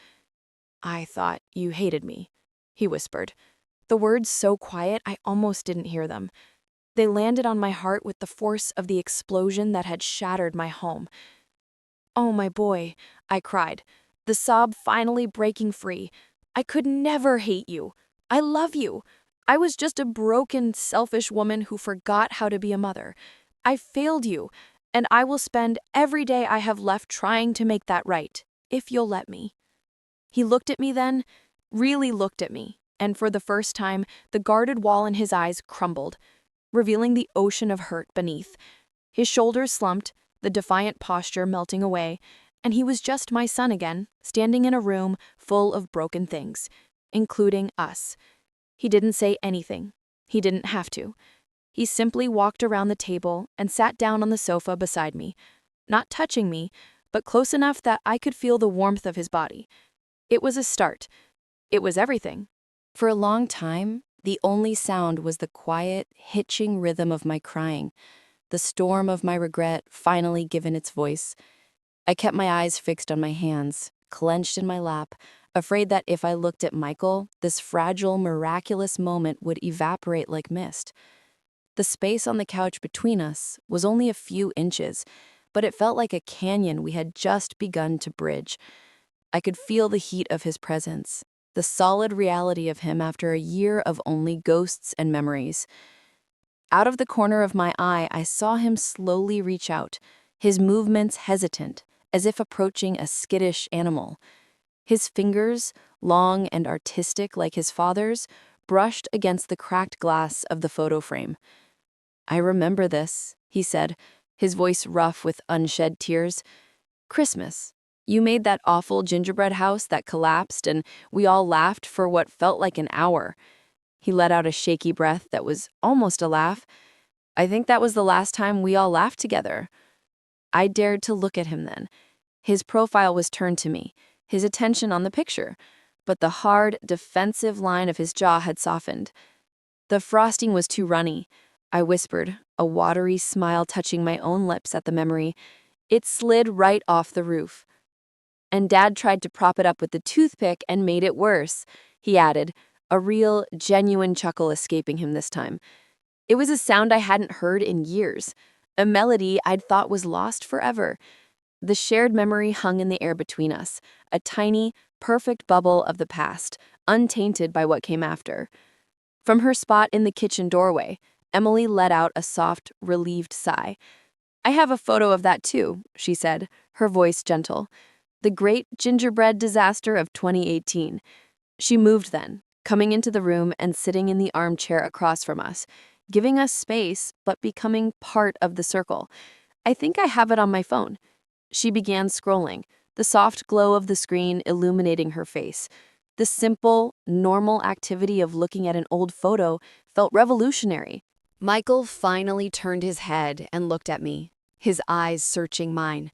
"I thought you hated me," he whispered. The words so quiet I almost didn't hear them. They landed on my heart with the force of the explosion that had shattered my home. "Oh, my boy," I cried, the sob finally breaking free. "I could never hate you. I love you. I was just a broken, selfish woman who forgot how to be a mother. I failed you, and I will spend every day I have left trying to make that right, if you'll let me." He looked at me then, really looked at me, and for the first time, the guarded wall in his eyes crumbled, revealing the ocean of hurt beneath. His shoulders slumped, the defiant posture melting away, and he was just my son again, standing in a room full of broken things, including us. He didn't say anything. He didn't have to. He simply walked around the table and sat down on the sofa beside me, not touching me, but close enough that I could feel the warmth of his body. It was a start. It was everything. For a long time, the only sound was the quiet, hitching rhythm of my crying, the storm of my regret finally given its voice. I kept my eyes fixed on my hands, clenched in my lap, afraid that if I looked at Michael, this fragile, miraculous moment would evaporate like mist. The space on the couch between us was only a few inches, but it felt like a canyon we had just begun to bridge. I could feel the heat of his presence, the solid reality of him after a year of only ghosts and memories. Out of the corner of my eye, I saw him slowly reach out, his movements hesitant, as if approaching a skittish animal. His fingers, long and artistic like his father's, brushed against the cracked glass of the photo frame. "I remember this," he said, his voice rough with unshed tears. "Christmas. You made that awful gingerbread house that collapsed, and we all laughed for what felt like an hour." He let out a shaky breath that was almost a laugh. "I think that was the last time we all laughed together." I dared to look at him then. His profile was turned to me, his attention on the picture, but the hard, defensive line of his jaw had softened. "The frosting was too runny," I whispered, a watery smile touching my own lips at the memory. "It slid right off the roof." "And Dad tried to prop it up with the toothpick and made it worse," he added, a real, genuine chuckle escaping him this time. It was a sound I hadn't heard in years, a melody I'd thought was lost forever. The shared memory hung in the air between us, a tiny, perfect bubble of the past, untainted by what came after. From her spot in the kitchen doorway, Emily let out a soft, relieved sigh. "I have a photo of that too," she said, her voice gentle. "The great gingerbread disaster of 2018. She moved then, coming into the room and sitting in the armchair across from us, giving us space but becoming part of the circle. "I think I have it on my phone." She began scrolling, the soft glow of the screen illuminating her face. The simple, normal activity of looking at an old photo felt revolutionary. Michael finally turned his head and looked at me, his eyes searching mine.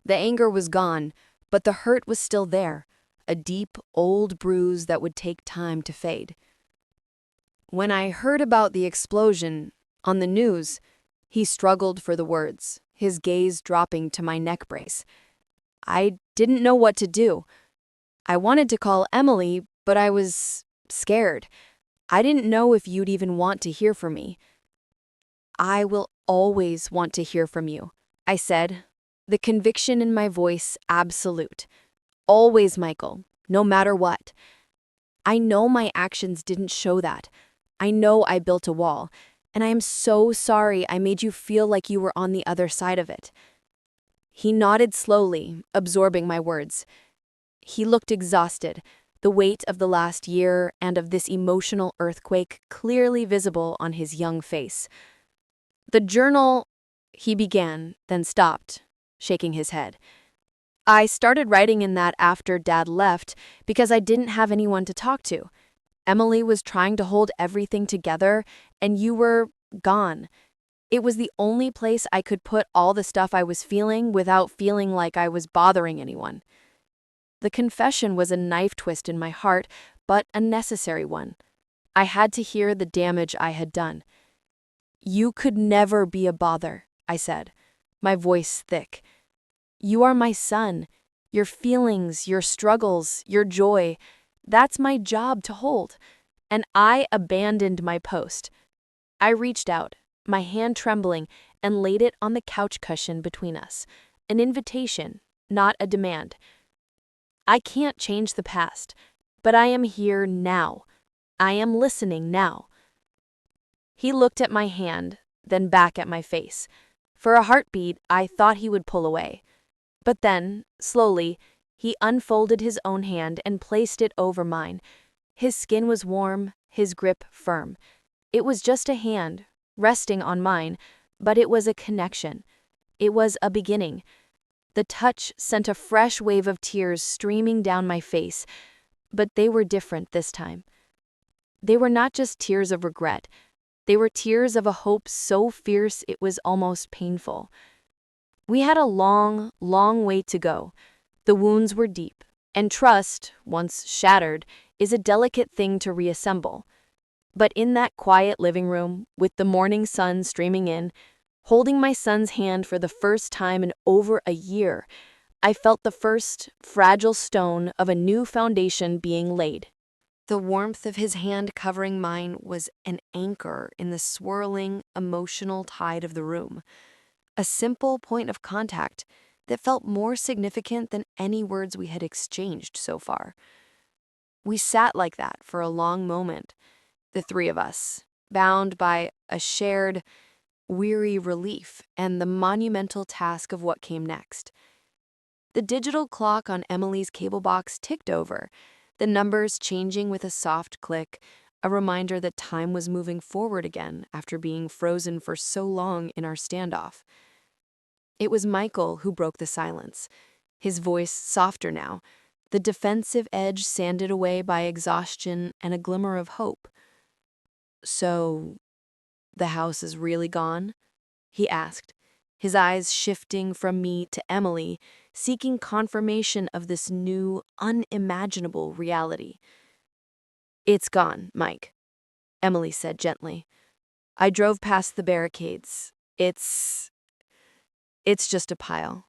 The anger was gone, but the hurt was still there, a deep, old bruise that would take time to fade. "When I heard about the explosion on the news," he struggled for the words, his gaze dropping to my neck brace. "I didn't know what to do. I wanted to call Emily, but I was scared. I didn't know if you'd even want to hear from me. I will always want to hear from you, I said, the conviction in my voice absolute. Always, Michael, no matter what. I know my actions didn't show that. I know I built a wall, and I am so sorry I made you feel like you were on the other side of it. He nodded slowly, absorbing my words. He looked exhausted, the weight of the last year and of this emotional earthquake clearly visible on his young face. The journal, he began, then stopped, shaking his head. I started writing in that after Dad left because I didn't have anyone to talk to. Emily was trying to hold everything together, and you were gone. It was the only place I could put all the stuff I was feeling without feeling like I was bothering anyone. The confession was a knife twist in my heart, but a necessary one. I had to hear the damage I had done. You could never be a bother, I said, my voice thick. You are my son. Your feelings, your struggles, your joy, that's my job to hold. And I abandoned my post. I reached out, my hand trembling, and laid it on the couch cushion between us. An invitation, not a demand. I can't change the past, but I am here now. I am listening now. He looked at my hand, then back at my face. For a heartbeat, I thought he would pull away. But then, slowly, he unfolded his own hand and placed it over mine. His skin was warm, his grip firm. It was just a hand, resting on mine, but it was a connection. It was a beginning. The touch sent a fresh wave of tears streaming down my face, but they were different this time. They were not just tears of regret. They were tears of a hope so fierce it was almost painful. We had a long, long way to go. The wounds were deep, and trust, once shattered, is a delicate thing to reassemble. But in that quiet living room, with the morning sun streaming in, holding my son's hand for the first time in over a year, I felt the first, fragile stone of a new foundation being laid. The warmth of his hand covering mine was an anchor in the swirling, emotional tide of the room. A simple point of contact that felt more significant than any words we had exchanged so far. We sat like that for a long moment, the three of us, bound by a shared, weary relief and the monumental task of what came next. The digital clock on Emily's cable box ticked over, the numbers changing with a soft click, a reminder that time was moving forward again after being frozen for so long in our standoff. It was Michael who broke the silence, his voice softer now, the defensive edge sanded away by exhaustion and a glimmer of hope. So, the house is really gone? He asked, his eyes shifting from me to Emily, seeking confirmation of this new, unimaginable reality. It's gone, Mike, Emily said gently. I drove past the barricades. It's just a pile.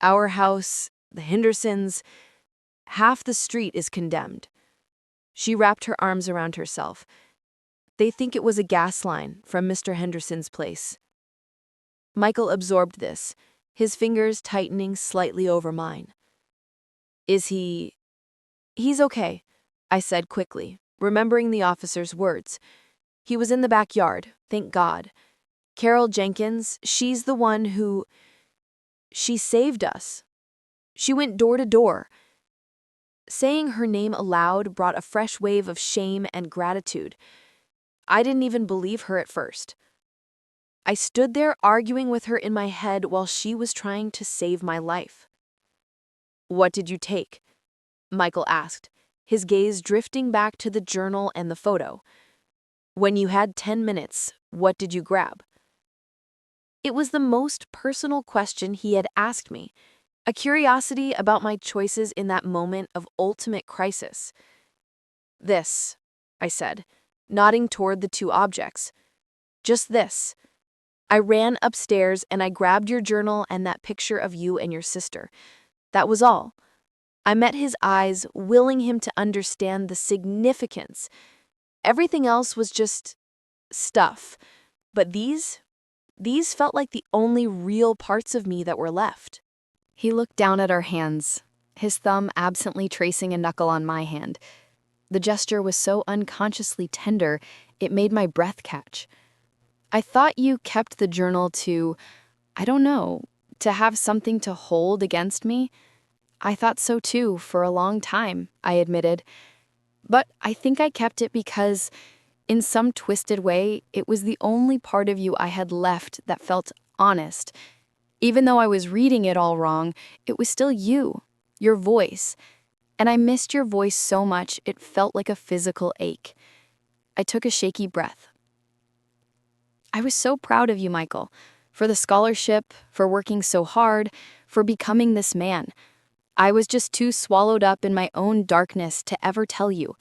Our house, the Hendersons, half the street is condemned. She wrapped her arms around herself. They think it was a gas line from Mr. Henderson's place. Michael absorbed this, his fingers tightening slightly over mine. Is he... He's okay, I said quickly, remembering the officer's words. He was in the backyard, thank God. Carol Jenkins, she's the one who... She saved us. She went door to door. Saying her name aloud brought a fresh wave of shame and gratitude. I didn't even believe her at first. I stood there arguing with her in my head while she was trying to save my life. What did you take? Michael asked, his gaze drifting back to the journal and the photo. When you had 10 minutes, what did you grab? It was the most personal question he had asked me, a curiosity about my choices in that moment of ultimate crisis. This, I said, nodding toward the two objects. Just this. I ran upstairs and I grabbed your journal and that picture of you and your sister. That was all. I met his eyes, willing him to understand the significance. Everything else was just stuff. But these felt like the only real parts of me that were left. He looked down at our hands, his thumb absently tracing a knuckle on my hand. The gesture was so unconsciously tender, it made my breath catch. I thought you kept the journal to, I don't know, to have something to hold against me. I thought so too, for a long time, I admitted. But I think I kept it because, in some twisted way, it was the only part of you I had left that felt honest. Even though I was reading it all wrong, it was still you, your voice. And I missed your voice so much it felt like a physical ache. I took a shaky breath. I was so proud of you, Michael, for the scholarship, for working so hard, for becoming this man. I was just too swallowed up in my own darkness to ever tell you.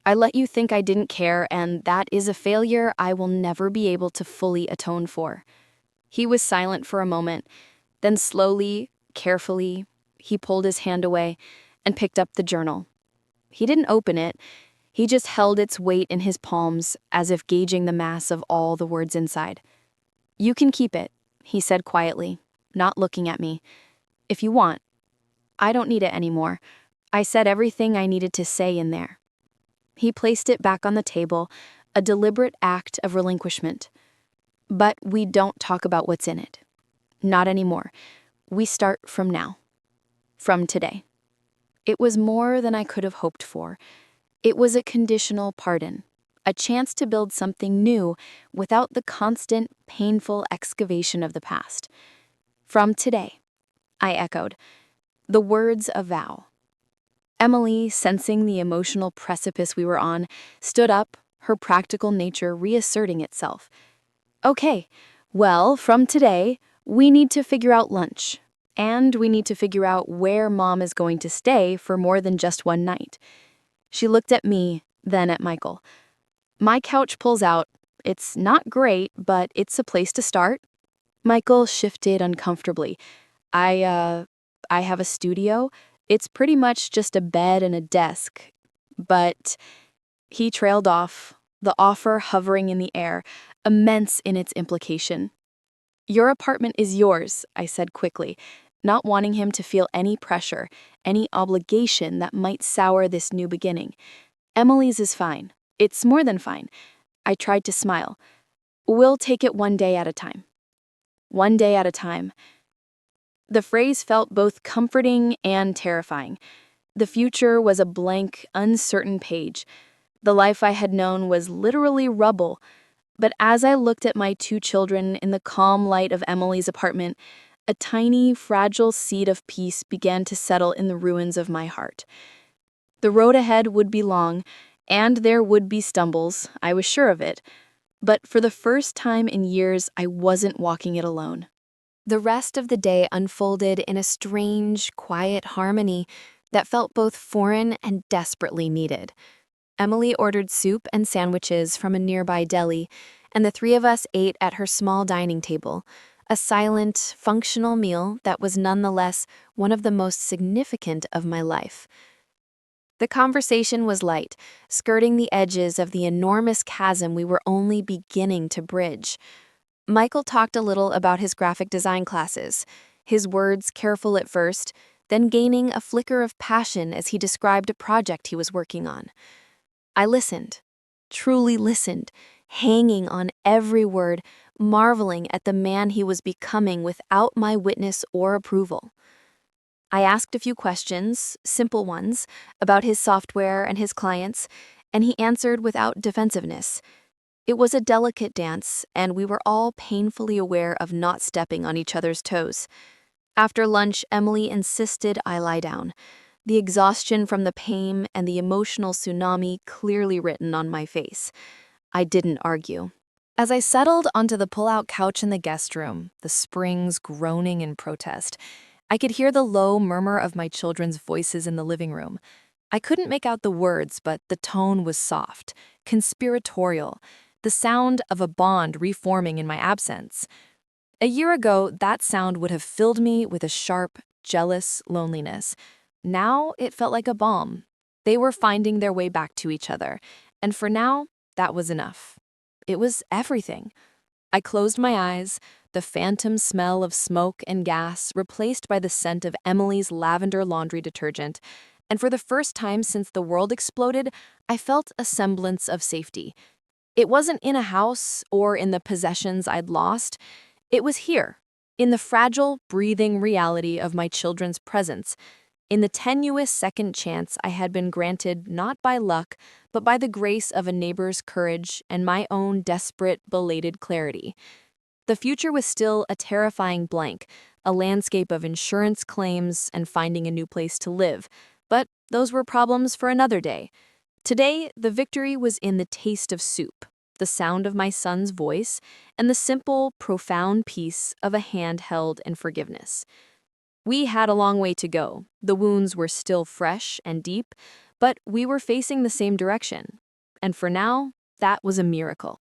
I let you think I didn't care, and that is a failure I will never be able to fully atone for. He was silent for a moment, then slowly, carefully, he pulled his hand away and picked up the journal. He didn't open it. He just held its weight in his palms, as if gauging the mass of all the words inside. "You can keep it," he said quietly, not looking at me. "If you want. I don't need it anymore. I said everything I needed to say in there." He placed it back on the table, a deliberate act of relinquishment. "But we don't talk about what's in it. Not anymore. We start from now. From today." It was more than I could have hoped for. It was a conditional pardon, a chance to build something new without the constant, painful excavation of the past. "From today," I echoed, the words a vow. Emily, sensing the emotional precipice we were on, stood up, her practical nature reasserting itself. "Okay, well, from today, we need to figure out lunch. And we need to figure out where Mom is going to stay for more than just one night." She looked at me, then at Michael. "My couch pulls out. It's not great, but it's a place to start." Michael shifted uncomfortably. I have a studio. It's pretty much just a bed and a desk. But," he trailed off, the offer hovering in the air, immense in its implication. "Your apartment is yours," I said quickly, not wanting him to feel any pressure, any obligation that might sour this new beginning. "Emily's is fine. It's more than fine." I tried to smile. "We'll take it one day at a time." One day at a time. The phrase felt both comforting and terrifying. The future was a blank, uncertain page. The life I had known was literally rubble. But as I looked at my two children in the calm light of Emily's apartment, a tiny, fragile seed of peace began to settle in the ruins of my heart. The road ahead would be long, and there would be stumbles, I was sure of it. But for the first time in years, I wasn't walking it alone. The rest of the day unfolded in a strange, quiet harmony that felt both foreign and desperately needed. Emily ordered soup and sandwiches from a nearby deli, and the three of us ate at her small dining table, a silent, functional meal that was nonetheless one of the most significant of my life. The conversation was light, skirting the edges of the enormous chasm we were only beginning to bridge. Michael talked a little about his graphic design classes, his words careful at first, then gaining a flicker of passion as he described a project he was working on. I listened, truly listened, hanging on every word, marveling at the man he was becoming without my witness or approval. I asked a few questions, simple ones, about his software and his clients, and he answered without defensiveness. It was a delicate dance, and we were all painfully aware of not stepping on each other's toes. After lunch, Emily insisted I lie down, the exhaustion from the pain and the emotional tsunami clearly written on my face. I didn't argue. As I settled onto the pull-out couch in the guest room, the springs groaning in protest, I could hear the low murmur of my children's voices in the living room. I couldn't make out the words, but the tone was soft, conspiratorial, the sound of a bond reforming in my absence. A year ago, that sound would have filled me with a sharp, jealous loneliness. Now it felt like a balm. They were finding their way back to each other, and for now, that was enough. It was everything. I closed my eyes, the phantom smell of smoke and gas replaced by the scent of Emily's lavender laundry detergent, and for the first time since the world exploded, I felt a semblance of safety. It wasn't in a house or in the possessions I'd lost. It was here, in the fragile, breathing reality of my children's presence, in the tenuous second chance I had been granted not by luck, but by the grace of a neighbor's courage and my own desperate, belated clarity. The future was still a terrifying blank, a landscape of insurance claims and finding a new place to live, but those were problems for another day. Today, the victory was in the taste of soup, the sound of my son's voice, and the simple, profound peace of a hand held in forgiveness. We had a long way to go. The wounds were still fresh and deep, but we were facing the same direction. And for now, that was a miracle.